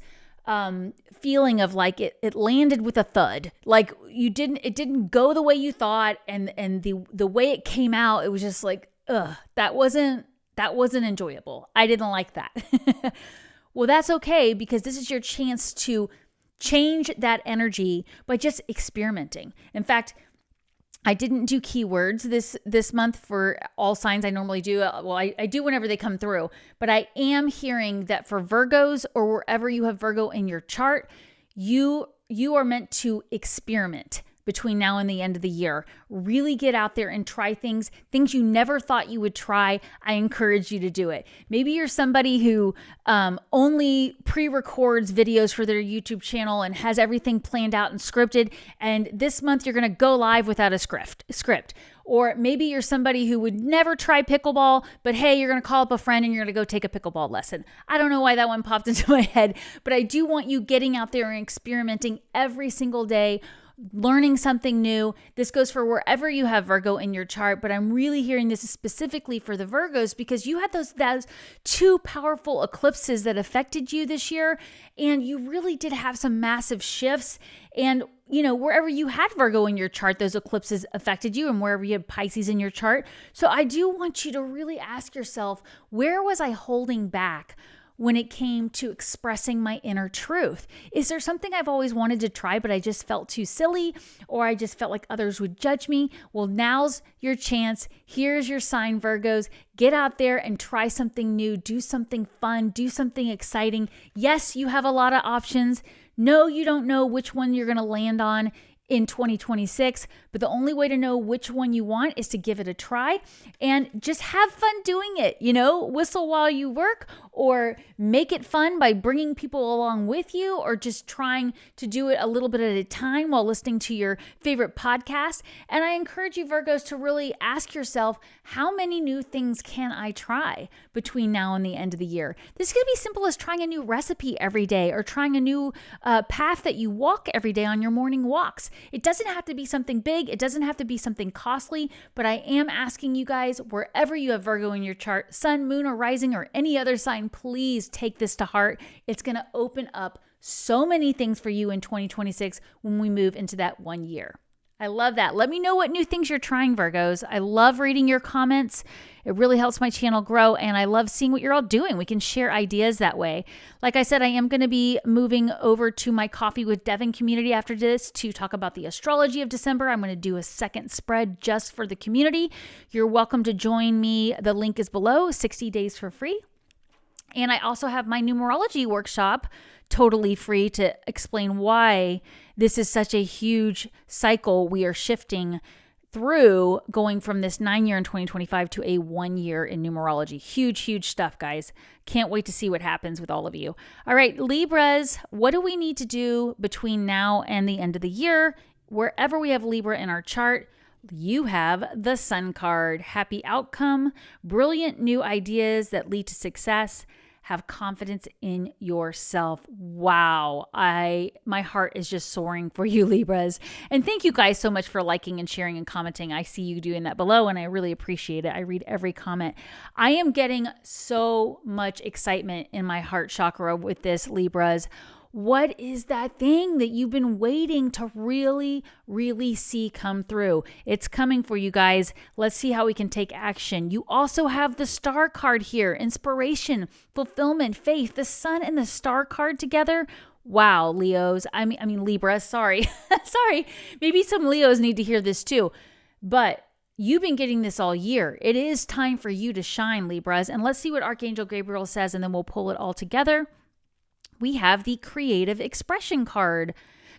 feeling of like it landed with a thud. Like it didn't go the way you thought, and the way it came out, it was just like, that wasn't enjoyable. I didn't like that. Well, that's okay, because this is your chance to change that energy by just experimenting. In fact, I didn't do keywords this month for all signs. I normally do. Well, I do whenever they come through. But I am hearing that for Virgos, or wherever you have Virgo in your chart, you are meant to experiment between now and the end of the year. Really get out there and try things you never thought you would try. I encourage you to do it. Maybe you're somebody who only pre-records videos for their YouTube channel and has everything planned out and scripted, and this month you're going to go live without a script. Or maybe you're somebody who would never try pickleball, but hey, you're going to call up a friend and you're going to go take a pickleball lesson. I don't know why that one popped into my head, but I do want you getting out there and experimenting every single day, learning something new. This goes for wherever you have Virgo in your chart, but I'm really hearing this specifically for the Virgos because you had those 2 powerful eclipses that affected you this year, and you really did have some massive shifts. And wherever you had Virgo in your chart, those eclipses affected you, and wherever you had Pisces in your chart. So I do want you to really ask yourself, where was I holding back when it came to expressing my inner truth? Is there something I've always wanted to try, but I just felt too silly, or I just felt like others would judge me? Well, now's your chance. Here's your sign, Virgos. Get out there and try something new. Do something fun. Do something exciting. Yes, you have a lot of options. No, you don't know which one you're going to land on in 2026, but the only way to know which one you want is to give it a try and just have fun doing it. Whistle while you work, or make it fun by bringing people along with you, or just trying to do it a little bit at a time while listening to your favorite podcast. And I encourage you, Virgos, to really ask yourself, how many new things can I try between now and the end of the year? This could be simple as trying a new recipe every day, or trying a new path that you walk every day on your morning walks. It doesn't have to be something big. It doesn't have to be something costly, but I am asking you guys, wherever you have Virgo in your chart, sun, moon, or rising, or any other sign, please take this to heart. It's going to open up so many things for you in 2026 when we move into that 1 year. I love that. Let me know what new things you're trying, Virgos. I love reading your comments. It really helps my channel grow, and I love seeing what you're all doing. We can share ideas that way. Like I said, I am going to be moving over to my Coffee with Devin community after this to talk about the astrology of December. I'm going to do a second spread just for the community. You're welcome to join me. The link is below, 60 days for free. And I also have my numerology workshop totally free to explain why this is such a huge cycle we are shifting through, going from this 9-year in 2025 to a 1 year in numerology. Huge stuff, guys. Can't wait to see what happens with all of you. All right, Libras, what do we need to do between now and the end of the year wherever we have Libra in our chart, you have the Sun card. Happy outcome, brilliant new ideas that lead to success. Have confidence in yourself. Wow. My heart is just soaring for you, Libras. And thank you guys so much for liking and sharing and commenting. I see you doing that below and I really appreciate it. I read every comment. I am getting so much excitement in my heart chakra with this, Libras. What is that thing that you've been waiting to really, really see come through? It's coming for you guys. Let's see how we can take action. You also have the Star card here. Inspiration, fulfillment, faith, the Sun and the Star card together. Wow, Leos. I mean Libra, sorry. Sorry. Maybe some Leos need to hear this too. But you've been getting this all year. It is time for you to shine, Libras. And let's see what Archangel Gabriel says, and then we'll pull it all together. We have the creative expression card.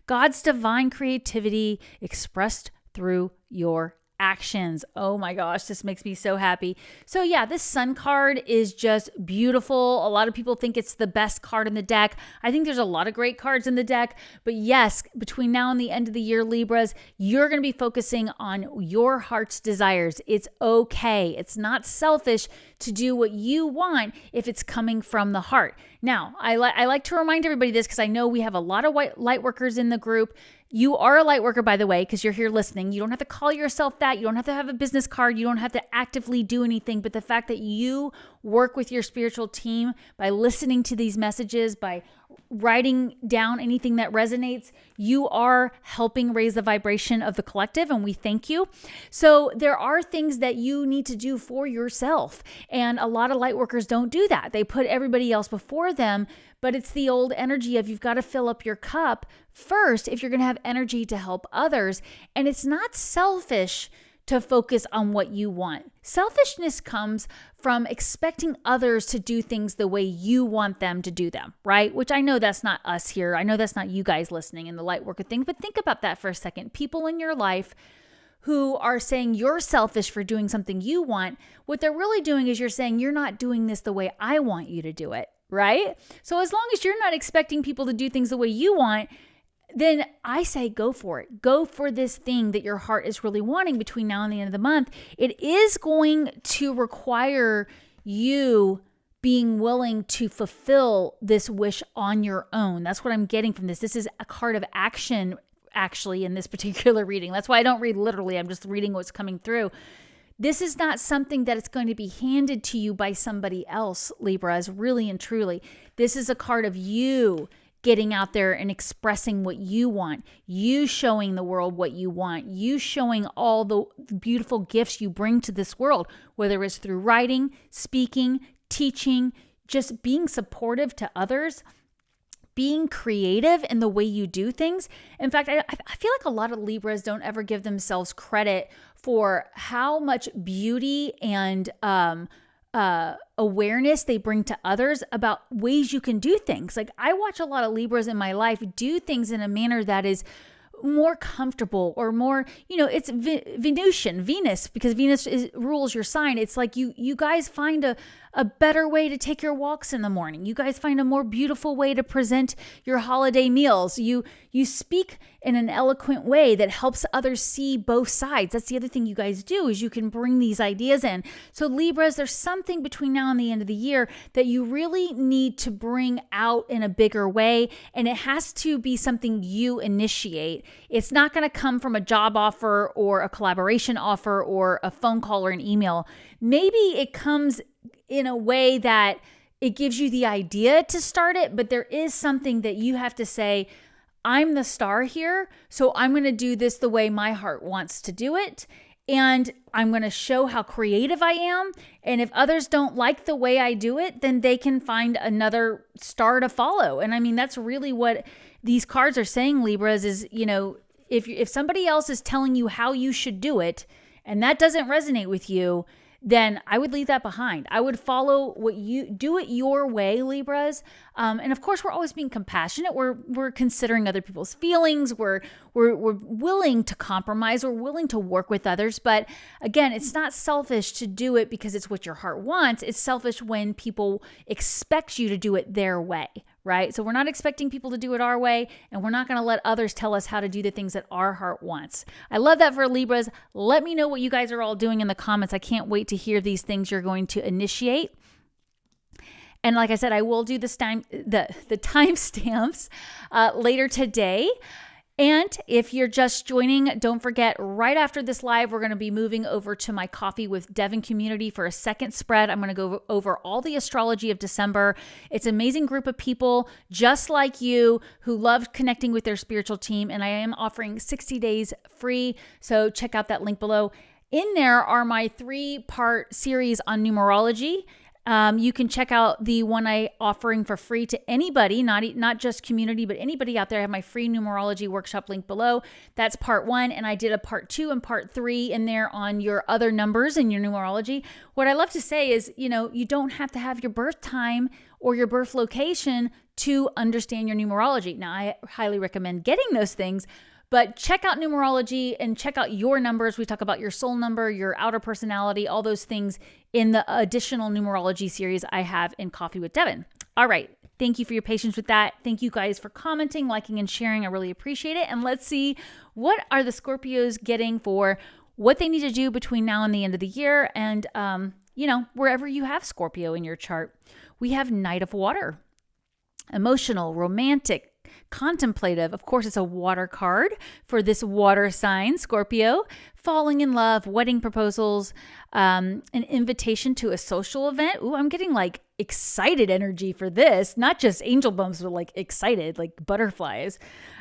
God's divine creativity expressed through your actions. Oh my gosh, this makes me so happy. So yeah, this Sun card is just beautiful. A lot of people think it's the best card in the deck. I think there's a lot of great cards in the deck, but yes, between now and the end of the year, Libras, you're going to be focusing on your heart's desires. It's okay. It's not selfish to do what you want if it's coming from the heart. Now, I like to remind everybody this because I know we have a lot of light workers in the group. You are a light worker, by the way, because you're here listening. You don't have to call yourself that. You don't have to have a business card. You don't have to actively do anything. But the fact that you work with your spiritual team by listening to these messages, by writing down anything that resonates, you are helping raise the vibration of the collective, and we thank you. So there are things that you need to do for yourself, and a lot of light workers don't do that. They put everybody else before them, but it's the old energy of you've got to fill up your cup first if you're going to have energy to help others. And it's not selfish to focus on what you want. Selfishness comes from expecting others to do things the way you want them to do them, right? Which I know that's not us here. I know that's not you guys listening in the light worker thing, but think about that for a second. People in your life who are saying you're selfish for doing something you want, what they're really doing is you're saying you're not doing this the way I want you to do it, right? So as long as you're not expecting people to do things the way you want, then I say go for it. Go for this thing that your heart is really wanting between now and the end of the month. It is going to require you being willing to fulfill this wish on your own. That's what I'm getting from this. This is a card of action, actually, in this particular reading. That's why I don't read literally. I'm just reading what's coming through. This is not something that is going to be handed to you by somebody else, Libras, really and truly. This is a card of you getting out there and expressing what you want, you showing the world what you want, you showing all the beautiful gifts you bring to this world, whether it's through writing, speaking, teaching, just being supportive to others, being creative in the way you do things. In fact, I feel like a lot of Libras don't ever give themselves credit for how much beauty and awareness they bring to others about ways you can do things. Like I watch a lot of Libras in my life do things in a manner that is more comfortable or more, it's Venusian, Venus, because Venus rules your sign. It's like you guys find a better way to take your walks in the morning. You guys find a more beautiful way to present your holiday meals. You speak in an eloquent way that helps others see both sides. That's the other thing you guys do is you can bring these ideas in. So Libras, there's something between now and the end of the year that you really need to bring out in a bigger way. And it has to be something you initiate. It's not going to come from a job offer or a collaboration offer or a phone call or an email. Maybe it comes in a way that it gives you the idea to start it, but there is something that you have to say, I'm the star here, so I'm going to do this the way my heart wants to do it, and I'm going to show how creative I am, and if others don't like the way I do it, then they can find another star to follow. And I mean, that's really what these cards are saying, Libras, is, if somebody else is telling you how you should do it, and that doesn't resonate with you, then I would leave that behind. I would follow what you do it your way, Libras. And of course, we're always being compassionate. We're considering other people's feelings. We're willing to compromise. We're willing to work with others. But again, it's not selfish to do it because it's what your heart wants. It's selfish when people expect you to do it their way, right? So we're not expecting people to do it our way, and we're not going to let others tell us how to do the things that our heart wants. I love that for Libras. Let me know what you guys are all doing in the comments. I can't wait to hear these things you're going to initiate. And like I said, I will do the timestamps later today. And if you're just joining, don't forget, right after this live, we're going to be moving over to my Coffee with Devin community for a second spread. I'm going to go over all the astrology of December. It's an amazing group of people just like you who love connecting with their spiritual team. And I am offering 60 days free. So check out that link below. In there are my 3-part series on numerology. You can check out the one I offering for free to anybody, not just community, but anybody out there. I have my free numerology workshop link below. That's part 1. And I did a part 2 and part 3 in there on your other numbers in your numerology. What I love to say is, you don't have to have your birth time or your birth location to understand your numerology. Now, I highly recommend getting those things, but check out numerology and check out your numbers. We talk about your soul number, your outer personality, all those things in the additional numerology series I have in Coffee with Devin. All right. Thank you for your patience with that. Thank you guys for commenting, liking, and sharing. I really appreciate it. And let's see, what are the Scorpios getting for what they need to do between now and the end of the year? And, wherever you have Scorpio in your chart, we have Knight of Water. Emotional, romantic, contemplative. Of course, it's a water card for this water sign, Scorpio. Falling in love, wedding proposals, an invitation to a social event. Ooh, I'm getting like excited energy for this. Not just angel bumps, but like excited, like butterflies.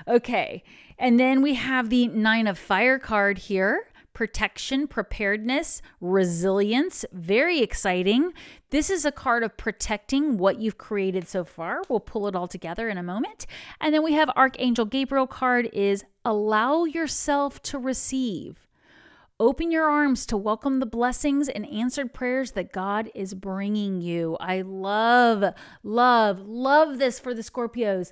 Okay. And then we have the 9 of Fire card here. Protection, preparedness, resilience, very exciting. This is a card of protecting what you've created so far. We'll pull it all together in a moment. And then we have Archangel Gabriel card is allow yourself to receive. Open your arms to welcome the blessings and answered prayers that God is bringing you. I love, love, love this for the Scorpios.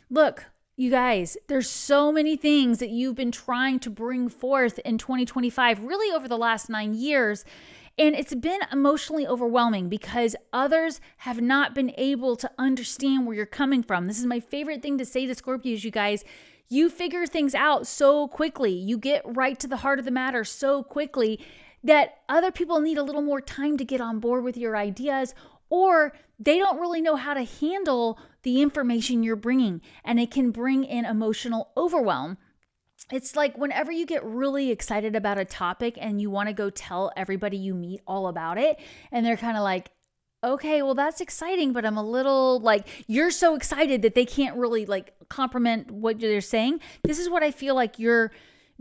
Look, you guys, there's so many things that you've been trying to bring forth in 2025, really over the last 9 years. And it's been emotionally overwhelming because others have not been able to understand where you're coming from. This is my favorite thing to say to Scorpios, you guys. You figure things out so quickly. You get right to the heart of the matter so quickly that other people need a little more time to get on board with your ideas, or they don't really know how to handle the information you're bringing, and it can bring in emotional overwhelm. It's like whenever you get really excited about a topic and you want to go tell everybody you meet all about it, and they're kind of like, okay, well, that's exciting, but I'm a little like, you're so excited that they can't really like comprehend what they're saying. This is what I feel like you're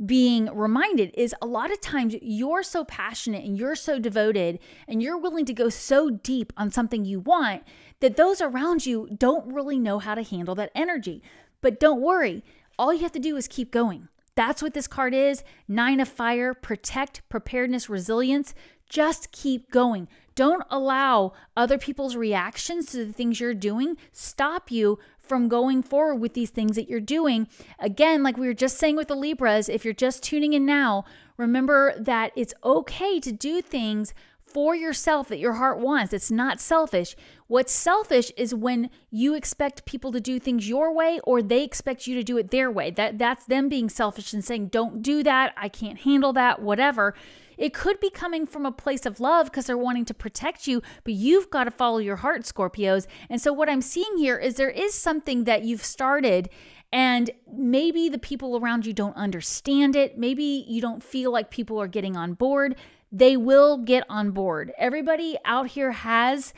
being reminded is a lot of times you're so passionate and you're so devoted and you're willing to go so deep on something you want that those around you don't really know how to handle that energy. But don't worry. All you have to do is keep going. That's what this card is. 9 of Fire, protect, preparedness, resilience. Just keep going. Don't allow other people's reactions to the things you're doing stop you from going forward with these things that you're doing. Again, like we were just saying with the Libras, if you're just tuning in now, remember that it's okay to do things for yourself that your heart wants. It's not selfish. What's selfish is when you expect people to do things your way or they expect you to do it their way. That's them being selfish and saying, don't do that. I can't handle that, whatever. It could be coming from a place of love because they're wanting to protect you, but you've got to follow your heart, Scorpios. And so what I'm seeing here is there is something that you've started and maybe the people around you don't understand it. Maybe you don't feel like people are getting on board. They will get on board. Everybody out here has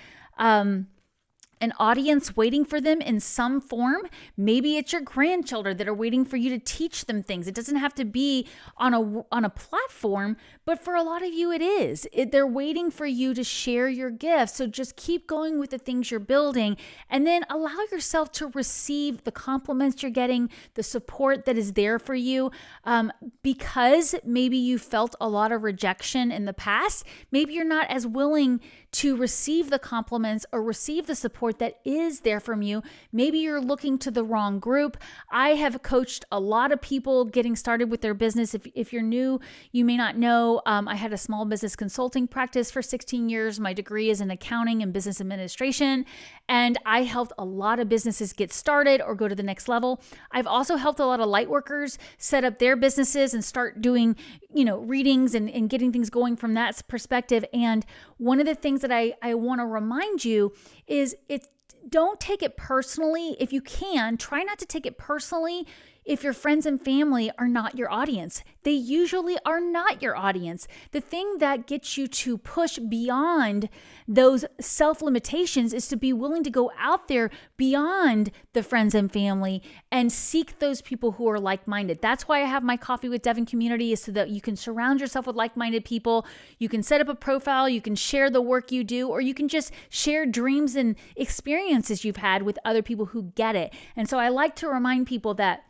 an audience waiting for them in some form. Maybe it's your grandchildren that are waiting for you to teach them things. It doesn't have to be on a platform, but for a lot of you it is. They're waiting for you to share your gifts. So just keep going with the things you're building and then allow yourself to receive the compliments you're getting, the support that is there for you. Because maybe you felt a lot of rejection in the past, maybe you're not as willing to receive the compliments or receive the support support that is there from you. Maybe you're looking to the wrong group. I have coached a lot of people getting started with their business. If you're new, you may not know, I had a small business consulting practice for 16 years. My degree is in accounting and business administration, and I helped a lot of businesses get started or go to the next level. I've also helped a lot of light workers set up their businesses and start doing, readings and getting things going from that perspective. And one of the things that I want to remind you is don't take it personally. If you can, try not to take it personally if your friends and family are not your audience. They usually are not your audience. The thing that gets you to push beyond those self-limitations is to be willing to go out there beyond the friends and family and seek those people who are like-minded. That's why I have my Coffee with Devin community, is so that you can surround yourself with like-minded people. You can set up a profile, you can share the work you do, or you can just share dreams and experiences you've had with other people who get it. And so I like to remind people that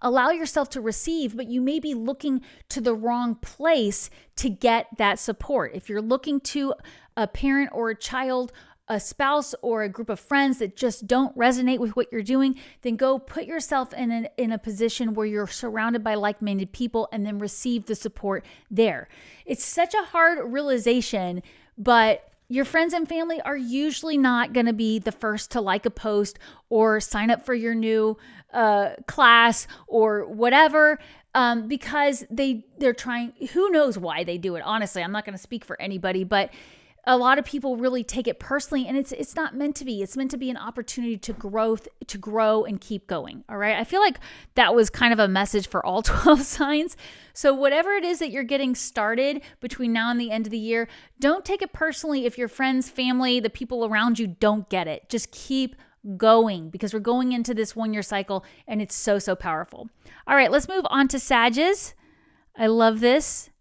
allow yourself to receive, but you may be looking to the wrong place to get that support. If you're looking to a parent or a child, a spouse, or a group of friends that just don't resonate with what you're doing, then go put yourself in a position where you're surrounded by like-minded people and then receive the support there. It's such a hard realization, but your friends and family are usually not going to be the first to like a post or sign up for your new class or whatever, because they're trying, who knows why they do it. Honestly, I'm not going to speak for anybody, but a lot of people really take it personally, and it's not meant to be. It's meant to be an opportunity to grow and keep going. All right. I feel like that was kind of a message for all 12 signs. So whatever it is that you're getting started between now and the end of the year, don't take it personally if your friends, family, the people around you don't get it. Just keep going, because we're going into this 1-year cycle and it's so, so powerful. All right, let's move on to Sagittarius. I love this.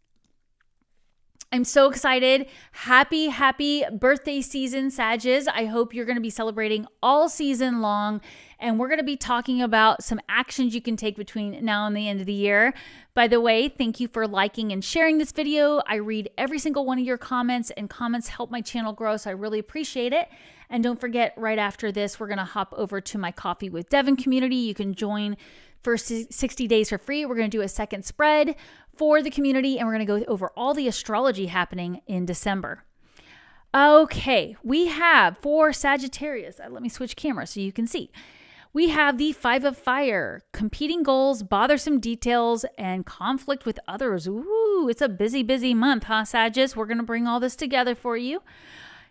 I'm so excited. Happy birthday season, Sagittarius. I hope you're going to be celebrating all season long. And we're going to be talking about some actions you can take between now and the end of the year. By the way, thank you for liking and sharing this video. I read every single one of your comments, and comments help my channel grow, so I really appreciate it. And don't forget, right after this, we're going to hop over to my Coffee with Devin community. You can join for 60 days for free. We're going to do a second spread for the community, and we're going to go over all the astrology happening in December. Okay, we have for Sagittarius, let me switch cameras so you can see. We have the 5 of Fire, competing goals, bothersome details, and conflict with others. Ooh, it's a busy, busy month, huh, Sagittarius? We're going to bring all this together for you.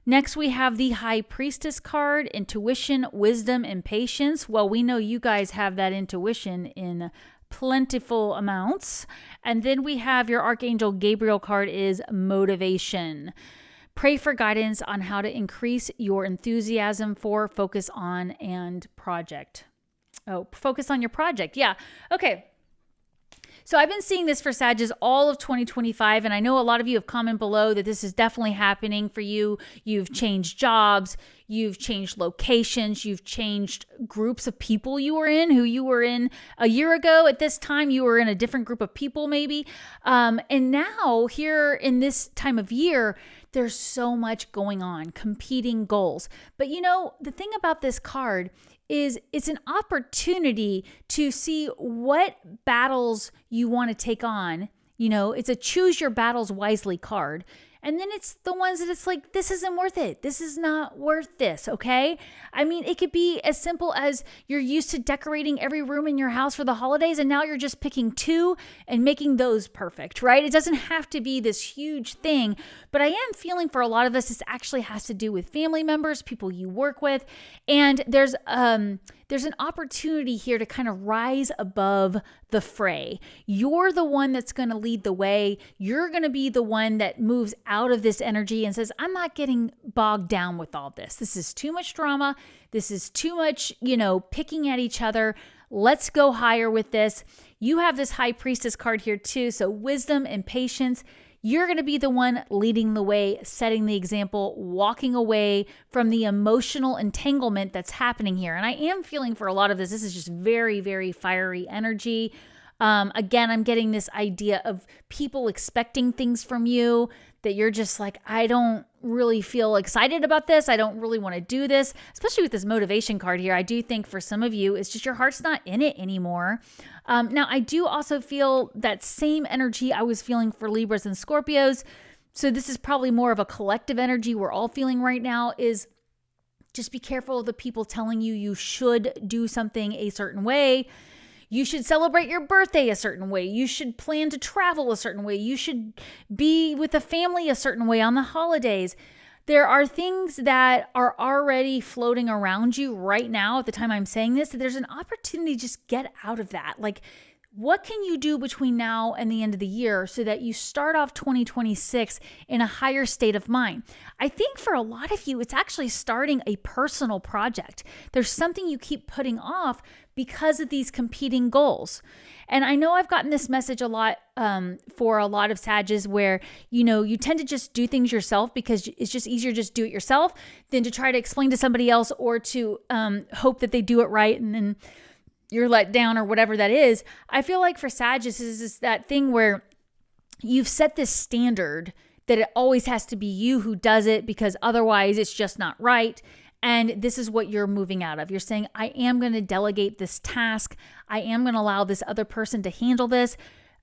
Next, we have the High Priestess card, intuition, wisdom, and patience. Well, we know you guys have that intuition in plentiful amounts. And then we have your Archangel Gabriel card is motivation. Pray for guidance on how to increase your enthusiasm for focus on and project. Oh, focus on your project. Yeah. Okay. So I've been seeing this for Sagittarius all of 2025, and I know a lot of you have commented below that this is definitely happening for you. You've changed jobs, you've changed locations, you've changed groups of people you were in, who you were in a year ago. At this time, you were in a different group of people maybe. And now here in this time of year, there's so much going on, competing goals. But the thing about this card is it's an opportunity to see what battles you want to take on. It's a choose your battles wisely card. And then it's the ones that it's like, this isn't worth it. This is not worth this, okay? I mean, it could be as simple as you're used to decorating every room in your house for the holidays, and now you're just picking 2 and making those perfect, right? It doesn't have to be this huge thing, but I am feeling for a lot of us, this actually has to do with family members, people you work with, and there's an opportunity here to kind of rise above the fray. You're the one that's going to lead the way. You're going to be the one that moves out of this energy and says, I'm not getting bogged down with all this. This is too much drama. This is too much, picking at each other. Let's go higher with this. You have this High Priestess card here too. So wisdom and patience. You're going to be the one leading the way, setting the example, walking away from the emotional entanglement that's happening here. And I am feeling for a lot of this, this is just very, very fiery energy. Again, I'm getting this idea of people expecting things from you that you're just like, I don't really feel excited about this. I don't really want to do this, especially with this motivation card here. I do think for some of you, it's just your heart's not in it anymore. Now, I do also feel that same energy I was feeling for Libras and Scorpios. So this is probably more of a collective energy we're all feeling right now, is just be careful of the people telling you you should do something a certain way. You should celebrate your birthday a certain way. You should plan to travel a certain way. You should be with the family a certain way on the holidays. There are things that are already floating around you right now at the time I'm saying this, that there's an opportunity to just get out of that. Like, what can you do between now and the end of the year so that you start off 2026 in a higher state of mind? I think for a lot of you, it's actually starting a personal project. There's something you keep putting off because of these competing goals. And I know I've gotten this message a lot for a lot of Sages where, you tend to just do things yourself because it's just easier to just do it yourself than to try to explain to somebody else or to hope that they do it right and then you're let down or whatever that is. I feel like for Sagittarius is that thing where you've set this standard that it always has to be you who does it because otherwise it's just not right. And this is what you're moving out of. You're saying, I am going to delegate this task. I am going to allow this other person to handle this.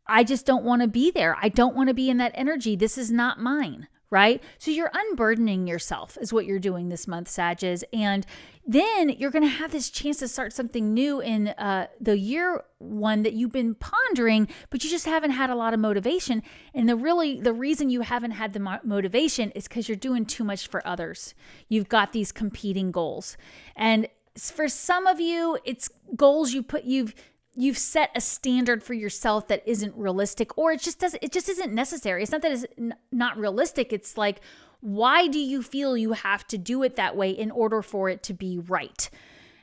I just don't want to be there. I don't want to be in that energy. This is not mine, right? So you're unburdening yourself is what you're doing this month, Sagittarius. And then you're going to have this chance to start something new in the year one that you've been pondering, but you just haven't had a lot of motivation. And the reason you haven't had the motivation is because you're doing too much for others. You've got these competing goals. And for some of you, it's goals you've set a standard for yourself that isn't realistic, or it just isn't necessary. It's not that it's not realistic. It's like, why do you feel you have to do it that way in order for it to be right?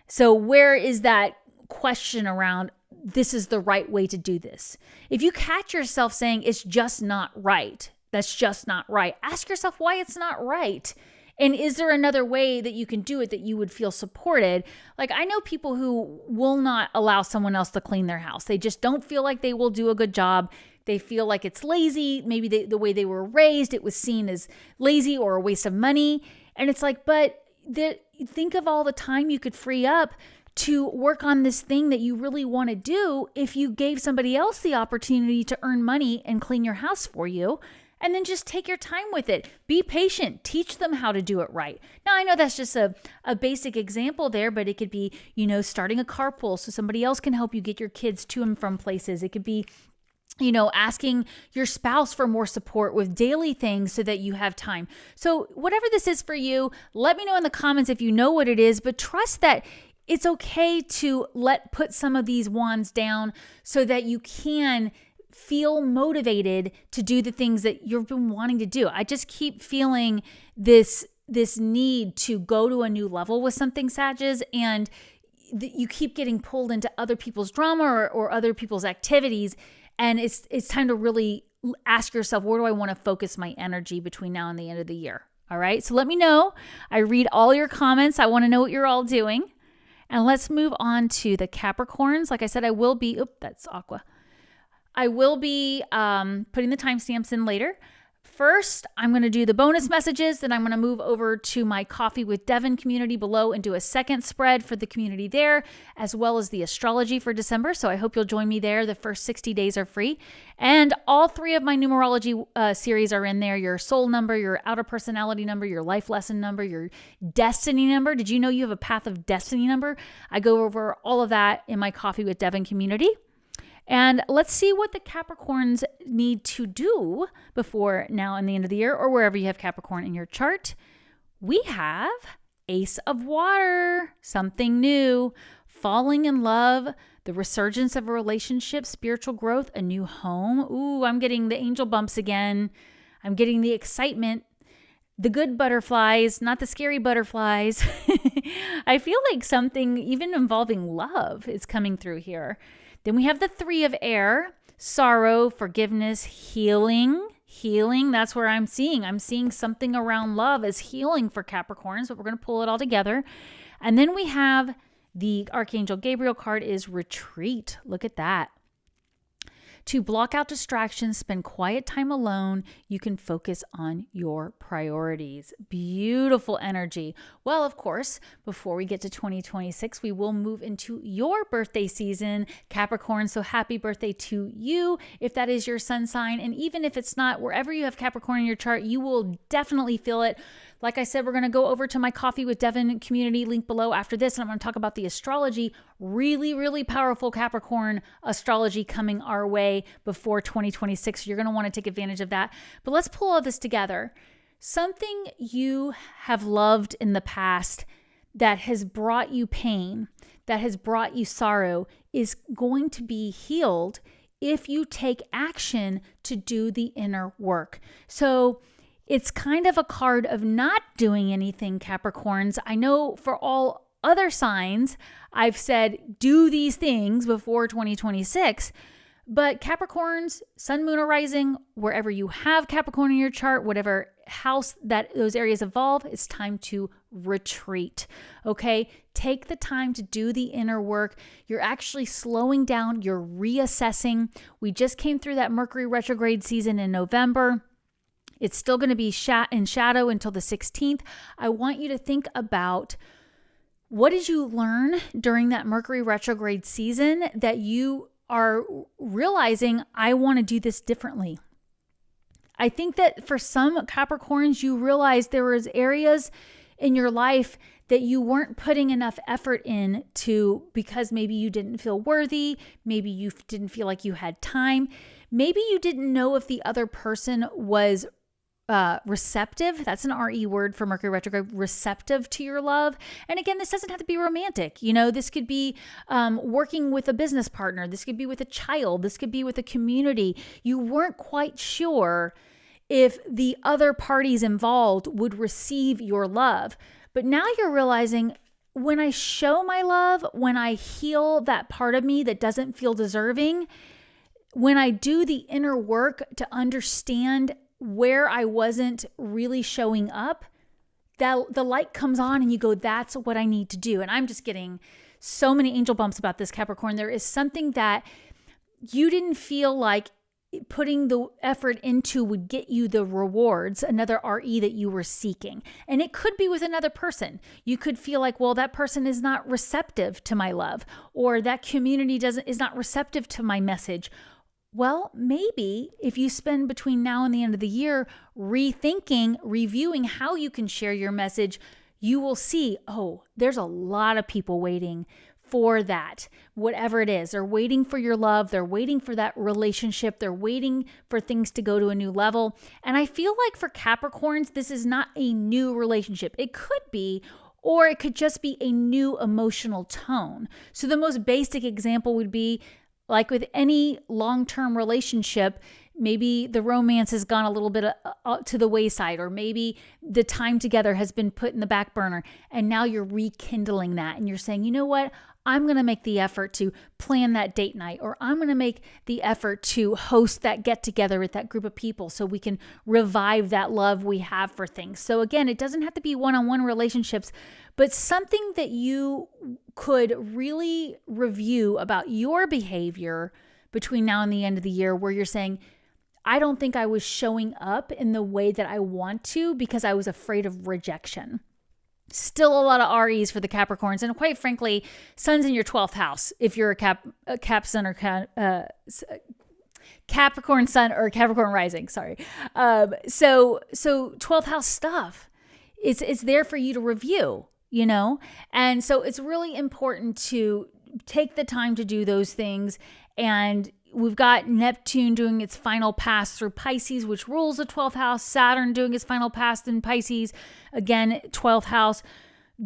So where is that question around, this is the right way to do this? If you catch yourself saying it's just not right, that's just not right, ask yourself why it's not right. And is there another way that you can do it that you would feel supported? Like, I know people who will not allow someone else to clean their house. They just don't feel like they will do a good job. They feel like it's lazy. Maybe the way they were raised, it was seen as lazy or a waste of money. And it's like, but think of all the time you could free up to work on this thing that you really want to do if you gave somebody else the opportunity to earn money and clean your house for you. And then just take your time with it. Be patient. Teach them how to do it right. Now, I know that's just a basic example there, but it could be, starting a carpool so somebody else can help you get your kids to and from places. It could be, asking your spouse for more support with daily things so that you have time. So whatever this is for you, let me know in the comments if you know what it is, but trust that it's okay to put some of these wands down so that you can feel motivated to do the things that you've been wanting to do. I just keep feeling this need to go to a new level with something, Sagittarius, and you keep getting pulled into other people's drama or other people's activities. And it's time to really ask yourself, where do I want to focus my energy between now and the end of the year? All right. So let me know. I read all your comments. I want to know what you're all doing. And let's move on to the Capricorns. Like I said, that's Aqua. I will be putting the timestamps in later. First, I'm going to do the bonus messages. Then I'm going to move over to my Coffee with Devin community below and do a second spread for the community there, as well as the astrology for December. So I hope you'll join me there. The first 60 days are free. And all 3 of my numerology series are in there. Your soul number, your outer personality number, your life lesson number, your destiny number. Did you know you have a path of destiny number? I go over all of that in my Coffee with Devin community. And let's see what the Capricorns need to do before now and the end of the year, or wherever you have Capricorn in your chart. We have Ace of Water, something new, falling in love, the resurgence of a relationship, spiritual growth, a new home. Ooh, I'm getting the angel bumps again. I'm getting the excitement, the good butterflies, not the scary butterflies. I feel like something even involving love is coming through here. Then we have the 3 of air, sorrow, forgiveness, healing. Healing, that's where I'm seeing. I'm seeing something around love as healing for Capricorns, but we're going to pull it all together. And then we have the Archangel Gabriel card is retreat. Look at that. to block out distractions, spend quiet time alone. You can focus on your priorities. Beautiful energy. Well, of course, before we get to 2026, we will move into your birthday season, Capricorn. So happy birthday to you if that is your sun sign. And even if it's not, wherever you have Capricorn in your chart, you will definitely feel it. Like I said, we're going to go over to my Coffee with Devin community link below after this, and I'm going to talk about the astrology. Really, really powerful Capricorn astrology coming our way before 2026. You're going to want to take advantage of that. But let's pull all this together. Something you have loved in the past that has brought you pain, that has brought you sorrow, is going to be healed if you take action to do the inner work. So it's kind of a card of not doing anything, Capricorns. I know for all other signs, I've said do these things before 2026. But Capricorns, sun, moon, or rising, wherever you have Capricorn in your chart, whatever house that those areas evolve, it's time to retreat. Okay? Take the time to do the inner work. You're actually slowing down. You're reassessing. We just came through that Mercury retrograde season in November. It's still going to be in shadow until the 16th. I want you to think about, what did you learn during that Mercury retrograde season that you are realizing, I want to do this differently? I think that for some Capricorns, you realize there was areas in your life that you weren't putting enough effort in to, because maybe you didn't feel worthy, maybe you didn't feel like you had time, maybe you didn't know if the other person was receptive. That's an RE word for Mercury retrograde, receptive to your love. And again, this doesn't have to be romantic. This could be working with a business partner. This could be with a child. This could be with a community. You weren't quite sure if the other parties involved would receive your love. But now you're realizing, when I show my love, when I heal that part of me that doesn't feel deserving, when I do the inner work to understand where I wasn't really showing up, that the light comes on and you go, that's what I need to do. And I'm just getting so many angel bumps about this, Capricorn. There is something that you didn't feel like putting the effort into would get you the rewards, another RE that you were seeking. And it could be with another person. You could feel like, well, that person is not receptive to my love, or that community is not receptive to my message. Well, maybe if you spend between now and the end of the year rethinking, reviewing how you can share your message, you will see, oh, there's a lot of people waiting for that, whatever it is. They're waiting for your love. They're waiting for that relationship. They're waiting for things to go to a new level. And I feel like for Capricorns, this is not a new relationship. It could be, or it could just be a new emotional tone. So the most basic example would be, like with any long-term relationship, maybe the romance has gone a little bit to the wayside, or maybe the time together has been put in the back burner, and now you're rekindling that and you're saying, you know what? I'm going to make the effort to plan that date night, or I'm going to make the effort to host that get together with that group of people so we can revive that love we have for things. So again, it doesn't have to be one-on-one relationships, but something that you could really review about your behavior between now and the end of the year, where you're saying, I don't think I was showing up in the way that I want to because I was afraid of rejection. Still a lot of REs for the Capricorns. And quite frankly, sun's in your 12th house if you're a Cap sun or Capricorn sun or Capricorn rising. Sorry. So 12th house stuff, it's there for you to review, And so it's really important to take the time to do those things. And we've got Neptune doing its final pass through Pisces, which rules the 12th house. Saturn doing its final pass in Pisces. Again, 12th house.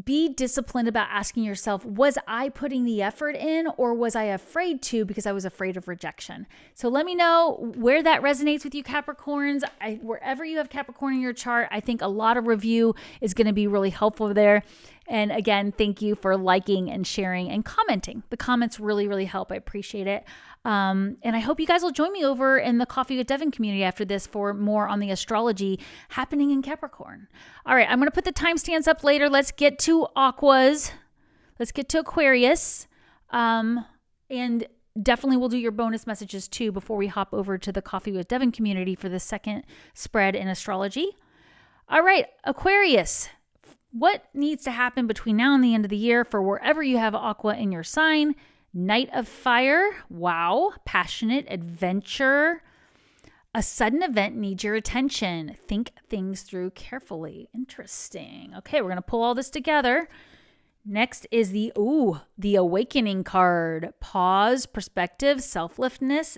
Be disciplined about asking yourself, was I putting the effort in, or was I afraid to because I was afraid of rejection? So let me know where that resonates with you, Capricorns. Wherever you have Capricorn in your chart, I think a lot of review is going to be really helpful there. And again, thank you for liking and sharing and commenting. The comments really, really help. I appreciate it. And I hope you guys will join me over in the Coffee with Devin community after this for more on the astrology happening in Capricorn. All right, I'm going to put the timestamps up later. Let's get to Aquas. Let's get to Aquarius. And definitely we'll do your bonus messages too before we hop over to the Coffee with Devin community for the second spread in astrology. All right, Aquarius. What needs to happen between now and the end of the year for wherever you have Aqua in your sign? Knight of Fire. Wow. Passionate, adventure. A sudden event needs your attention. Think things through carefully. Interesting. Okay, we're going to pull all this together. Next is the Awakening card. Pause, perspective, selflessness.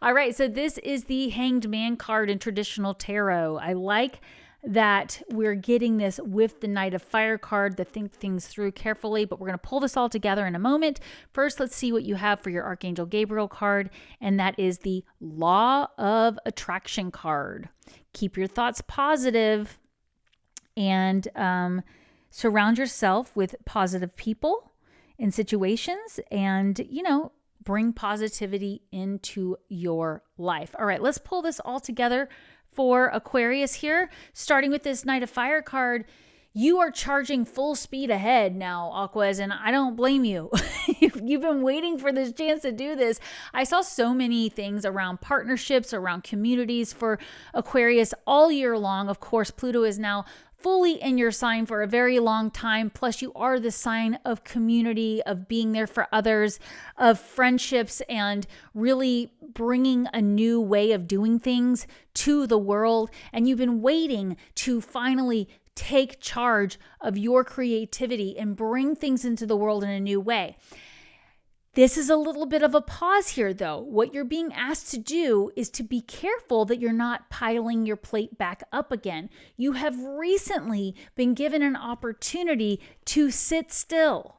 All right, so this is the Hanged Man card in traditional tarot. I like that we're getting this with the Knight of Fire card, the think things through carefully, but we're going to pull this all together in a moment. First, let's see what you have for your Archangel Gabriel card, and that is the Law of Attraction card. Keep your thoughts positive and surround yourself with positive people and situations and, bring positivity into your life. All right, let's pull this all together for Aquarius here, starting with this Knight of Fire card. You are charging full speed ahead now, Aquas, and I don't blame you. You've been waiting for this chance to do this. I saw so many things around partnerships, around communities for Aquarius all year long. Of course, Pluto is now fully in your sign for a very long time. Plus, you are the sign of community, of being there for others, of friendships, and really bringing a new way of doing things to the world. And you've been waiting to finally take charge of your creativity and bring things into the world in a new way. This is a little bit of a pause here, though. What you're being asked to do is to be careful that you're not piling your plate back up again. You have recently been given an opportunity to sit still.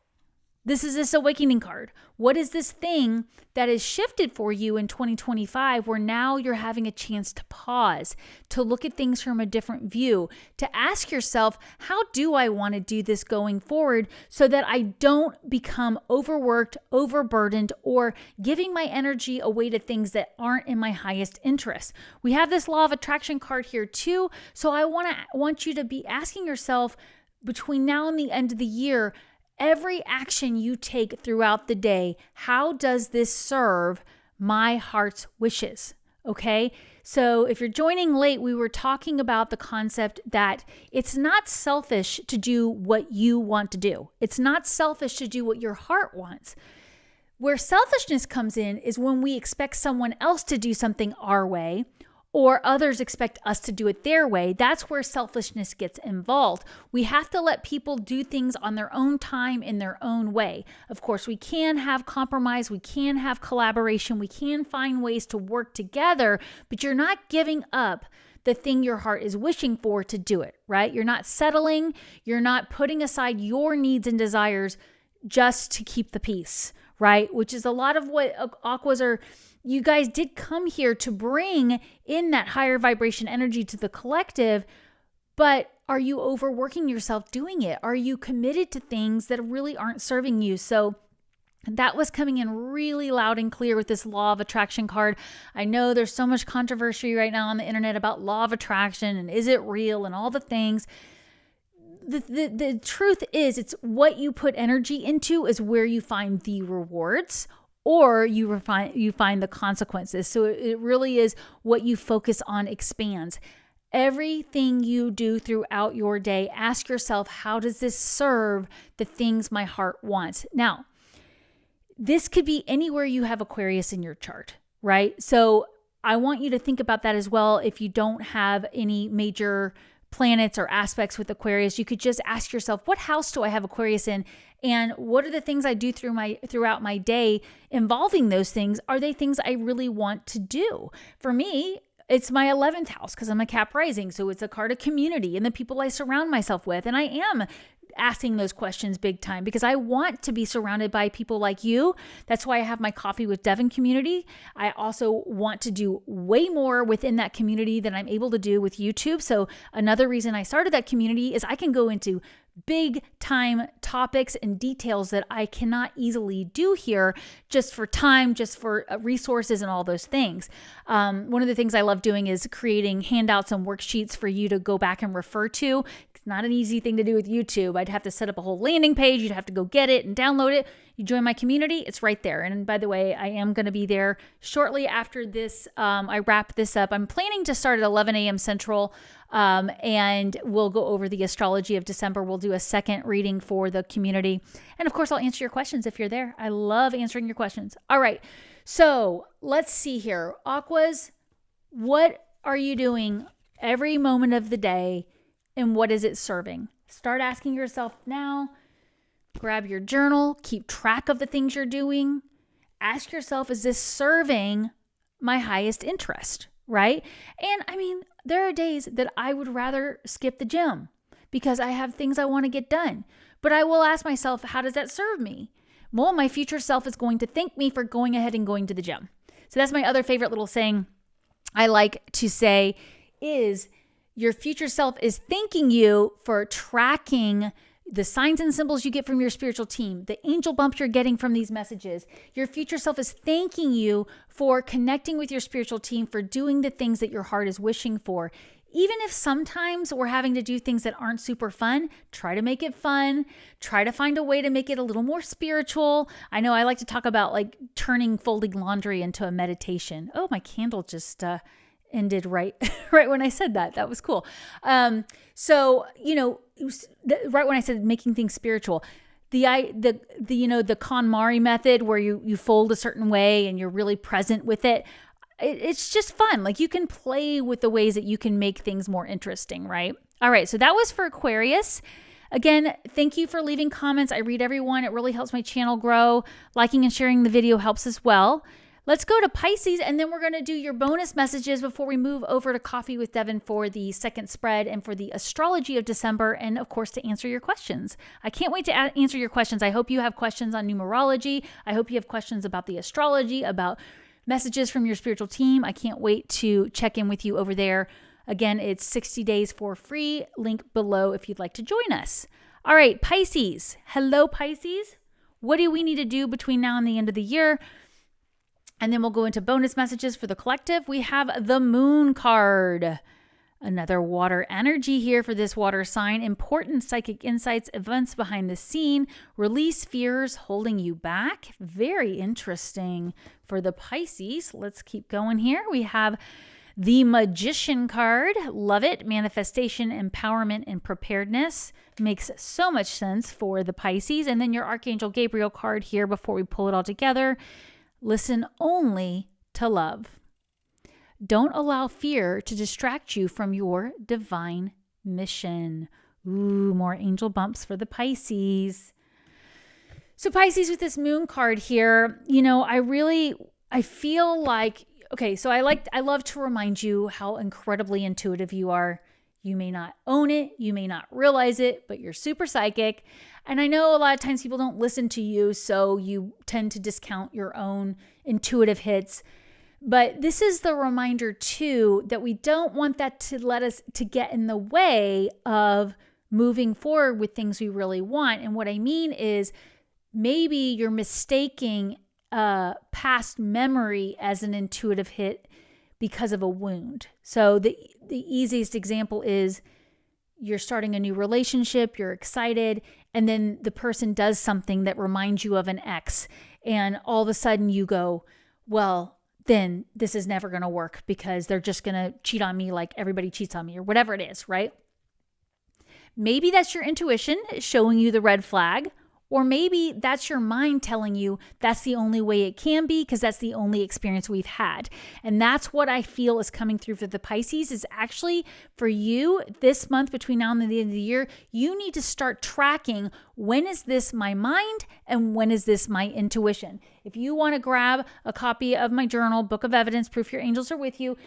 This is this Awakening card. What is this thing that is shifted for you in 2025 where now you're having a chance to pause, to look at things from a different view, to ask yourself, how do I want to do this going forward so that I don't become overworked, overburdened, or giving my energy away to things that aren't in my highest interest? We have this Law of Attraction card here too. So I want you to be asking yourself between now and the end of the year, every action you take throughout the day, how does this serve my heart's wishes? Okay, so if you're joining late, we were talking about the concept that it's not selfish to do what you want to do. It's not selfish to do what your heart wants. Where selfishness comes in is when we expect someone else to do something our way, or others expect us to do it their way. That's where selfishness gets involved. We have to let people do things on their own time in their own way. Of course, we can have compromise, we can have collaboration, we can find ways to work together, but you're not giving up the thing your heart is wishing for to do it, right? You're not settling, you're not putting aside your needs and desires just to keep the peace, right? Which is a lot of what Aquas are. You guys did come here to bring in that higher vibration energy to the collective, but are you overworking yourself doing it? Are you committed to things that really aren't serving you? So that was coming in really loud and clear with this Law of Attraction card. I know there's so much controversy right now on the internet about Law of Attraction and is it real and all the things. The truth is, it's what you put energy into is where you find the rewards, or you find the consequences. So it really is what you focus on expands. Everything you do throughout your day, ask yourself, how does this serve the things my heart wants? Now, this could be anywhere you have Aquarius in your chart, right? So I want you to think about that as well. If you don't have any major planets or aspects with Aquarius, you could just ask yourself, what house do I have Aquarius in? And what are the things I do throughout my day involving those things? Are they things I really want to do? For me, it's my 11th house because I'm a Cap rising. So it's a card of community and the people I surround myself with. And I am asking those questions big time because I want to be surrounded by people like you. That's why I have my Coffee with Devin community. I also want to do way more within that community than I'm able to do with YouTube. So another reason I started that community is I can go into big time topics and details that I cannot easily do here just for time, just for resources and all those things. One of the things I love doing is creating handouts and worksheets for you to go back and refer to. It's not an easy thing to do with YouTube. I'd have to set up a whole landing page. You'd have to go get it and download it. You join my community, it's right there. And by the way, I am going to be there shortly after this. I wrap this up. I'm planning to start at 11 a.m. Central, and we'll go over the astrology of December. We'll do a second reading for the community. And of course, I'll answer your questions if you're there. I love answering your questions. All right. So let's see here. Aquas, what are you doing every moment of the day, and what is it serving? Start asking yourself now. Grab your journal, keep track of the things you're doing. Ask yourself, is this serving my highest interest, right? And I mean, there are days that I would rather skip the gym because I have things I want to get done. But I will ask myself, how does that serve me? Well, my future self is going to thank me for going ahead and going to the gym. So that's my other favorite little saying I like to say is your future self is thanking you for tracking the signs and symbols you get from your spiritual team, the angel bumps you're getting from these messages. Your future self is thanking you for connecting with your spiritual team, for doing the things that your heart is wishing for. Even if sometimes we're having to do things that aren't super fun, try to make it fun. Try to find a way to make it a little more spiritual. I know I like to talk about like turning folding laundry into a meditation. Oh, my candle just ended right when I said that. That was cool. So, right when I said making things spiritual, the KonMari method where you fold a certain way and you're really present with it. It's just fun. Like you can play with the ways that you can make things more interesting, right? All right. So that was for Aquarius. Again, thank you for leaving comments. I read everyone. It really helps my channel grow. Liking and sharing the video helps as well. Let's go to Pisces, and then we're going to do your bonus messages before we move over to Coffee with Devin for the second spread and for the astrology of December, and of course, to answer your questions. I can't wait to answer your questions. I hope you have questions on numerology. I hope you have questions about the astrology, about messages from your spiritual team. I can't wait to check in with you over there. Again, it's 60 days for free. Link below if you'd like to join us. All right, Pisces. Hello, Pisces. What do we need to do between now and the end of the year? And then we'll go into bonus messages for the collective. We have the Moon card. Another water energy here for this water sign. Important psychic insights, events behind the scene, release fears holding you back. Very interesting for the Pisces. Let's keep going here. We have the Magician card. Love it. Manifestation, empowerment, and preparedness. Makes so much sense for the Pisces. And then your Archangel Gabriel card here before we pull it all together. Listen only to love. Don't allow fear to distract you from your divine mission. Ooh, more angel bumps for the Pisces. So Pisces, with this Moon card here, I feel like, okay, so I love to remind you how incredibly intuitive you are. You may not own it, you may not realize it, but you're super psychic. And I know a lot of times people don't listen to you, so you tend to discount your own intuitive hits. But this is the reminder too that we don't want that to let us to get in the way of moving forward with things we really want. And what I mean is maybe you're mistaking past memory as an intuitive hit because of a wound. So the easiest example is you're starting a new relationship, you're excited, and then the person does something that reminds you of an ex, and all of a sudden you go, well, then this is never going to work because they're just going to cheat on me like everybody cheats on me or whatever it is, right? Maybe that's your intuition showing you the red flag. Or maybe that's your mind telling you that's the only way it can be because that's the only experience we've had. And that's what I feel is coming through for the Pisces is actually for you this month between now and the end of the year, you need to start tracking when is this my mind and when is this my intuition. If you want to grab a copy of my journal, Book of Evidence, Proof Your Angels Are With You,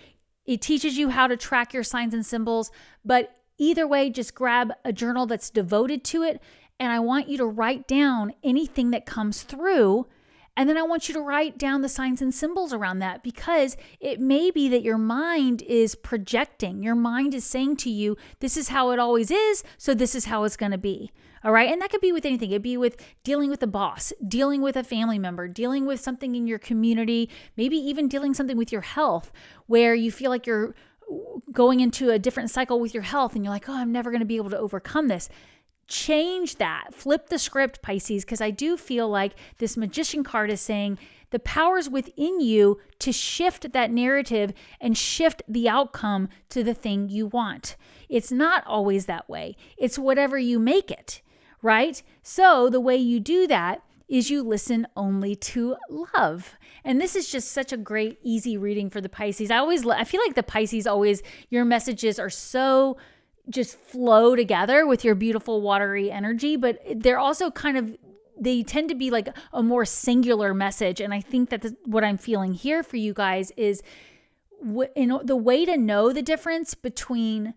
it teaches you how to track your signs and symbols. But either way, just grab a journal that's devoted to it. And I want you to write down anything that comes through. And then I want you to write down the signs and symbols around that because it may be that your mind is projecting. Your mind is saying to you, this is how it always is, so this is how it's going to be. All right. And that could be with anything. It'd be with dealing with a boss, dealing with a family member, dealing with something in your community, maybe even dealing something with your health where you feel like you're going into a different cycle with your health and you're like, oh, I'm never going to be able to overcome this. change that, flip the script, Pisces, because I do feel like this Magician card is saying the power's within you to shift that narrative and shift the outcome to the thing you want. It's not always that way. It's whatever you make it, right? So the way you do that is you listen only to love. And this is just such a great, easy reading for the Pisces. I feel like the Pisces always, your messages are so just flow together with your beautiful watery energy, but they're also they tend to be like a more singular message. And I think that what I'm feeling here for you guys is the way to know the difference between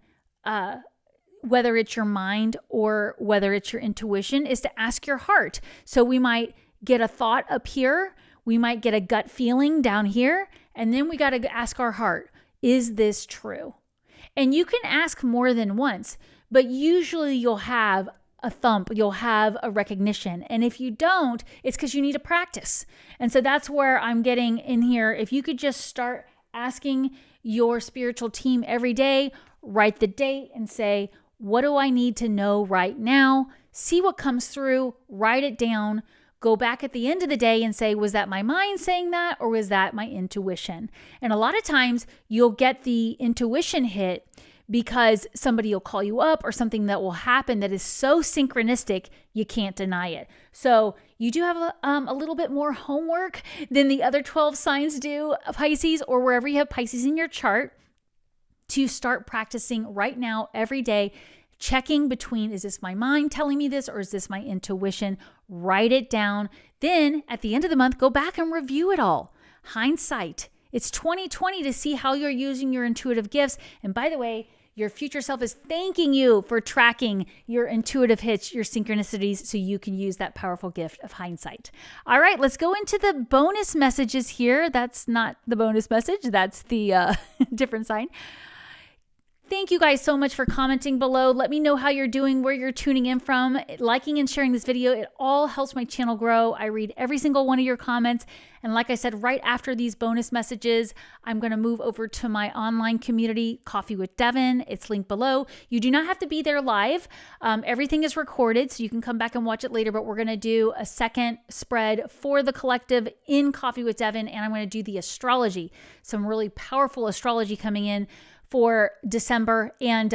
whether it's your mind or whether it's your intuition is to ask your heart. So we might get a thought up here, we might get a gut feeling down here, and then we got to ask our heart, is this true? And you can ask more than once, but usually you'll have a thump, you'll have a recognition. And if you don't, it's because you need to practice. And so that's where I'm getting in here. If you could just start asking your spiritual team every day, write the date and say, what do I need to know right now? See what comes through, write it down, go back at the end of the day and say, was that my mind saying that or was that my intuition? And a lot of times you'll get the intuition hit because somebody will call you up or something that will happen that is so synchronistic, you can't deny it. So you do have a little bit more homework than the other 12 signs do, Pisces, or wherever you have Pisces in your chart, to start practicing right now, every day, checking between, is this my mind telling me this or is this my intuition? Write it down. Then at the end of the month, go back and review it all. Hindsight. It's 2020 to see how you're using your intuitive gifts. And by the way, your future self is thanking you for tracking your intuitive hits, your synchronicities, so you can use that powerful gift of hindsight. All right, let's go into the bonus messages here. That's not the bonus message. That's the different sign. Thank you guys so much for commenting below. Let me know how you're doing, where you're tuning in from, liking and sharing this video. It all helps my channel grow. I read every single one of your comments. And like I said, right after these bonus messages, I'm going to move over to my online community, Coffee with Devin. It's linked below. You do not have to be there live. Everything is recorded, so you can come back and watch it later. But we're going to do a second spread for the collective in Coffee with Devin. And I'm going to do the astrology, some really powerful astrology coming in for December, and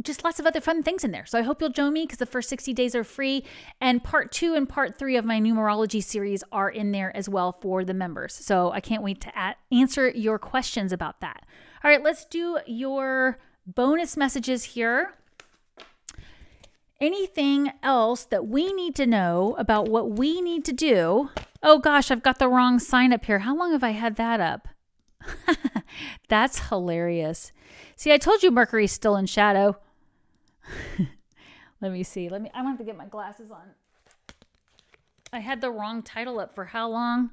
just lots of other fun things in there. So I hope you'll join me because the first 60 days are free. And part 2 and part 3 of my numerology series are in there as well for the members. So I can't wait to answer your questions about that. All right, let's do your bonus messages here. Anything else that we need to know about what we need to do? Oh gosh, I've got the wrong sign up here. How long have I had that up? That's hilarious. See, I told you Mercury's still in shadow. Let me see. I want to get my glasses on. I had the wrong title up for how long?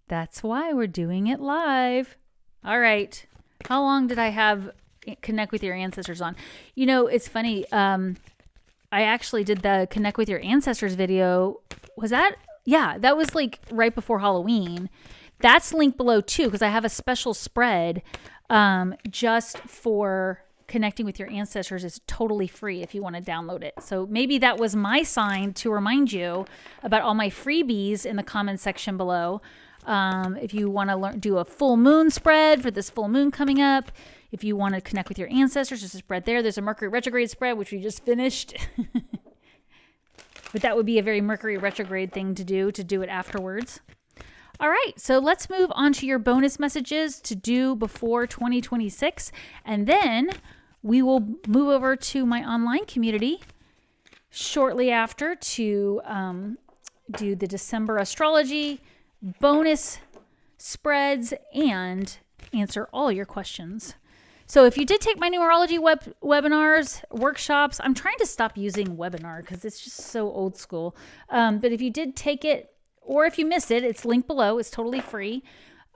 That's why we're doing it live. All right. How long did I have Connect with Your Ancestors on? You know, it's funny. I actually did the Connect with Your Ancestors video. Was that? Yeah, that was like right before Halloween. That's linked below too, because I have a special spread just for connecting with your ancestors. It's totally free if you want to download it. So maybe that was my sign to remind you about all my freebies in the comments section below. If you want to do a full moon spread for this full moon coming up, if you want to connect with your ancestors, there's a spread there. There's a Mercury retrograde spread, which we just finished. But that would be a very Mercury retrograde thing to do it afterwards. All right, so let's move on to your bonus messages to do before 2026. And then we will move over to my online community shortly after to do the December astrology, bonus spreads, and answer all your questions. So if you did take my numerology webinars, workshops, I'm trying to stop using webinar because it's just so old school. But if you did take it, or if you missed it, it's linked below. It's totally free.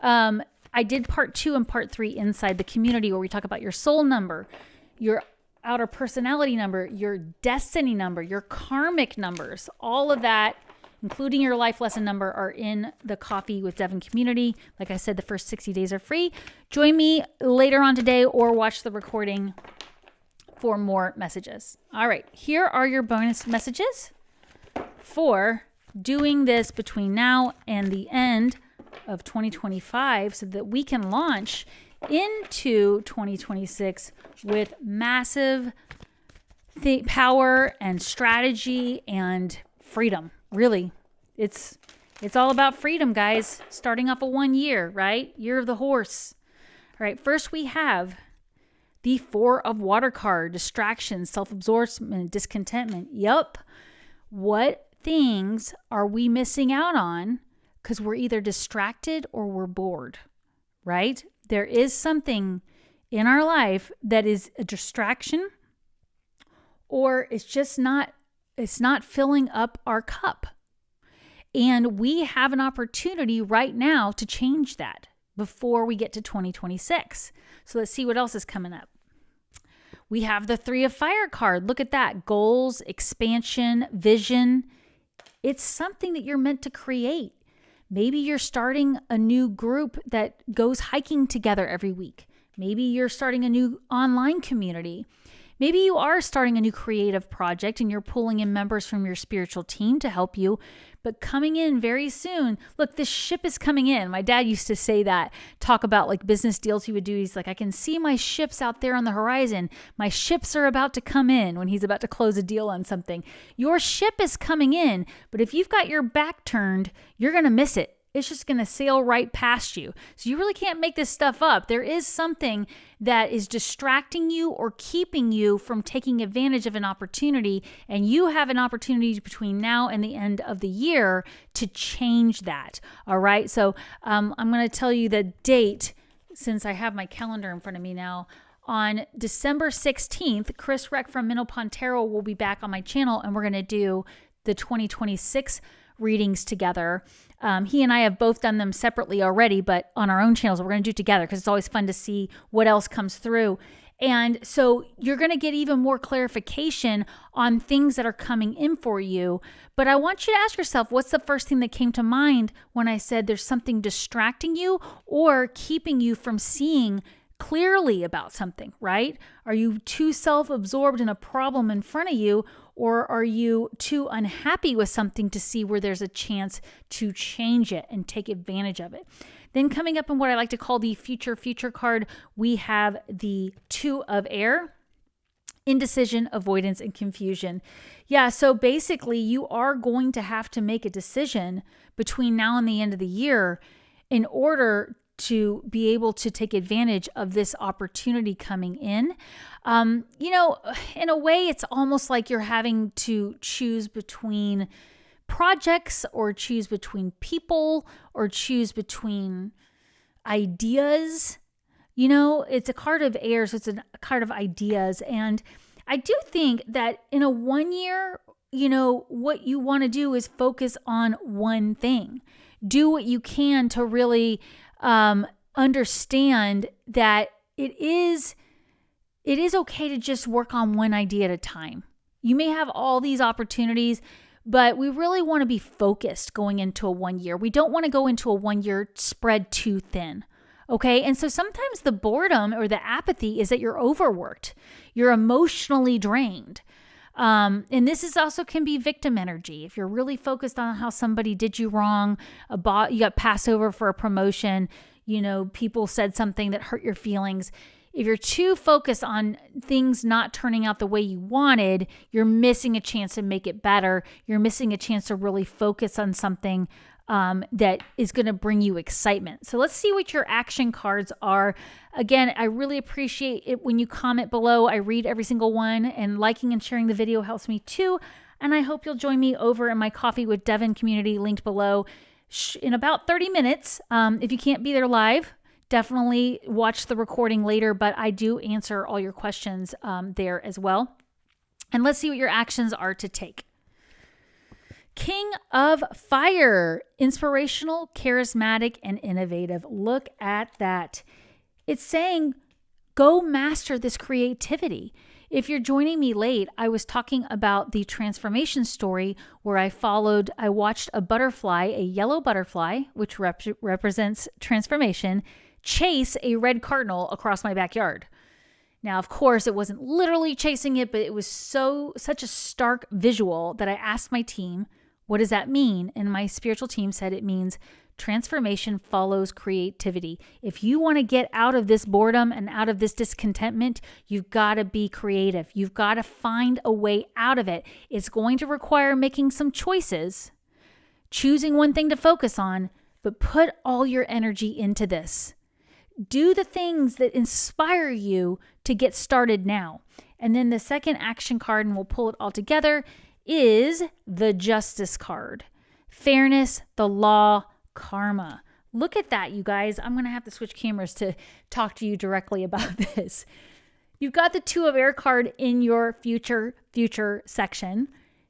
I did part 2 and part 3 inside the community where we talk about your soul number, your outer personality number, your destiny number, your karmic numbers. All of that, including your life lesson number, are in the Coffee with Devin community. Like I said, the first 60 days are free. Join me later on today or watch the recording for more messages. All right, here are your bonus messages for doing this between now and the end of 2025 so that we can launch into 2026 with massive power and strategy and freedom. Really, it's all about freedom, guys. Starting off a 1 year, right? Year of the horse. All right, first we have the Four of Water card, distraction, self-absorption, discontentment. Yup. What things are we missing out on because we're either distracted or we're bored, right? There is something in our life that is a distraction, or it's not filling up our cup. And we have an opportunity right now to change that before we get to 2026. So let's see what else is coming up. We have the Three of Fire card. Look at that. Goals, expansion, vision. It's something that you're meant to create. Maybe you're starting a new group that goes hiking together every week. Maybe you're starting a new online community. Maybe you are starting a new creative project and you're pulling in members from your spiritual team to help you. But coming in very soon, look, this ship is coming in. My dad used to say that, talk about like business deals he would do. He's like, I can see my ships out there on the horizon. My ships are about to come in when he's about to close a deal on something. Your ship is coming in, but if you've got your back turned, you're going to miss it. It's just going to sail right past you. So you really can't make this stuff up. There is something that is distracting you or keeping you from taking advantage of an opportunity. And you have an opportunity between now and the end of the year to change that. All right. So I'm going to tell you the date since I have my calendar in front of me now. On December 16th, Chris Reck from Minnow Pontero will be back on my channel, and we're going to do the 2026 readings together. He and I have both done them separately already, but on our own channels, we're going to do it together because it's always fun to see what else comes through. And so you're going to get even more clarification on things that are coming in for you. But I want you to ask yourself, what's the first thing that came to mind when I said there's something distracting you or keeping you from seeing clearly about something, right? Are you too self-absorbed in a problem in front of you, or are you too unhappy with something to see where there's a chance to change it and take advantage of it? Then coming up in what I like to call the future card, we have the Two of Air, indecision, avoidance, and confusion. Yeah, so basically you are going to have to make a decision between now and the end of the year in order to be able to take advantage of this opportunity coming in. In a way, it's almost like you're having to choose between projects or choose between people or choose between ideas. It's a card of air, so it's a card of ideas. And I do think that in a 1 year, what you want to do is focus on one thing. Do what you can to really understand that it is okay to just work on one idea at a time. You may have all these opportunities, but we really want to be focused going into a 1 year. We don't want to go into a 1 year spread too thin. Okay. And so sometimes the boredom or the apathy is that you're overworked. You're emotionally drained. And this is also can be victim energy. If you're really focused on how somebody did you wrong, you got passed over for a promotion, people said something that hurt your feelings. If you're too focused on things not turning out the way you wanted, you're missing a chance to make it better. You're missing a chance to really focus on something that is going to bring you excitement. So let's see what your action cards are. Again, I really appreciate it when you comment below. I read every single one, and liking and sharing the video helps me too. And I hope you'll join me over in my Coffee with Devin community linked below in about 30 minutes. If you can't be there live, definitely watch the recording later, but I do answer all your questions there as well. And let's see what your actions are to take. King of Fire, inspirational, charismatic, and innovative. Look at that. It's saying, go master this creativity. If you're joining me late, I was talking about the transformation story where I watched a butterfly, a yellow butterfly, which represents transformation, chase a red cardinal across my backyard. Now, of course, it wasn't literally chasing it, but it was such a stark visual that I asked my team, what does that mean? And my spiritual team said it means transformation follows creativity. If you want to get out of this boredom and out of this discontentment, you've got to be creative. You've got to find a way out of it. It's going to require making some choices, choosing one thing to focus on, but put all your energy into this. Do the things that inspire you to get started now. And then the second action card, and we'll pull it all together, is the Justice card. Fairness, the law, karma. Look at that, you guys. I'm going to have to switch cameras to talk to you directly about this. You've got the Two of Air card in your future section.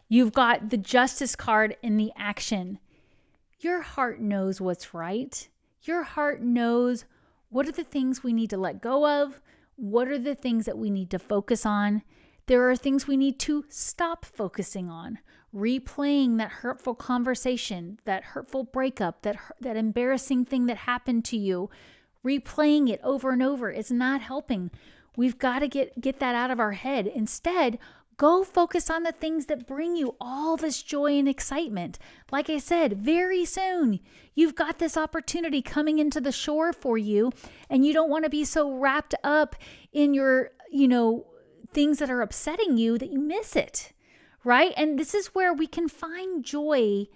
You've got the Justice card in the action. Your heart knows what's right. Your heart knows what are the things we need to let go of. What are the things that we need to focus on? There are things we need to stop focusing on. Replaying that hurtful conversation, that hurtful breakup, that embarrassing thing that happened to you, replaying it over and over is not helping. We've got to get that out of our head. Instead, go focus on the things that bring you all this joy and excitement. Like I said, very soon, you've got this opportunity coming into the shore for you, and you don't want to be so wrapped up in your, things that are upsetting you that you miss it. Right? And this is where we can find joy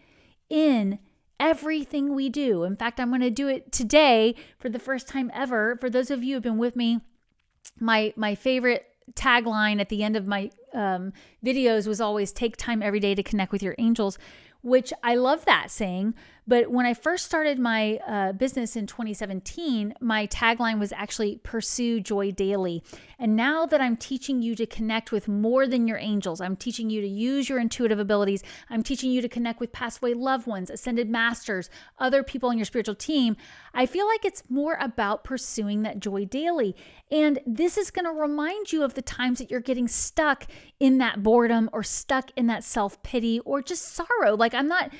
in everything we do. In fact, I'm going to do it today for the first time ever. For those of you who have been with me, my favorite tagline at the end of my videos was always take time every day to connect with your angels, which I love that saying. But when I first started my business in 2017, my tagline was actually pursue joy daily. And now that I'm teaching you to connect with more than your angels, I'm teaching you to use your intuitive abilities, I'm teaching you to connect with passed away loved ones, ascended masters, other people on your spiritual team, I feel like it's more about pursuing that joy daily. And this is going to remind you of the times that you're getting stuck in that boredom or stuck in that self-pity or just sorrow. Like, I'm not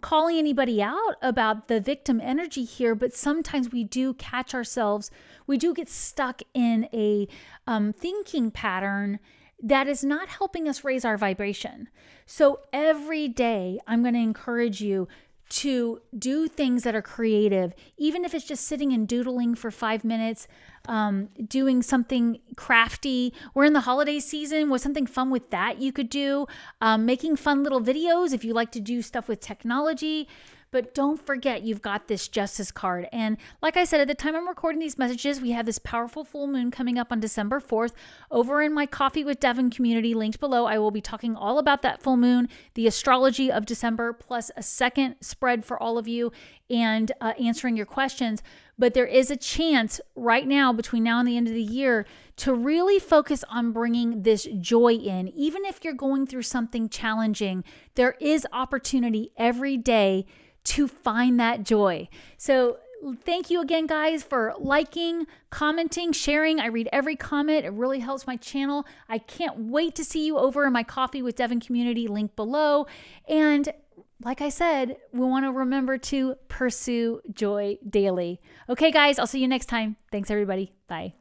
calling anybody out about the victim energy here, but sometimes we do catch ourselves, we do get stuck in a thinking pattern that is not helping us raise our vibration. So every day, I'm going to encourage you to do things that are creative, even if it's just sitting and doodling for 5 minutes, doing something crafty. We're in the holiday season. What's something fun with that you could do? Making fun little videos if you like to do stuff with technology. But don't forget, you've got this Justice card. And like I said, at the time I'm recording these messages, we have this powerful full moon coming up on December 4th. Over in my Coffee with Devin community, linked below, I will be talking all about that full moon, the astrology of December, plus a second spread for all of you and answering your questions. But there is a chance right now, between now and the end of the year, to really focus on bringing this joy in. Even if you're going through something challenging, there is opportunity every day to find that joy. So thank you again, guys, for liking, commenting, sharing. I read every comment. It really helps my channel. I can't wait to see you over in my Coffee with Devin community, link below. And like I said, we want to remember to pursue joy daily. Okay, guys, I'll see you next time. Thanks, everybody. Bye.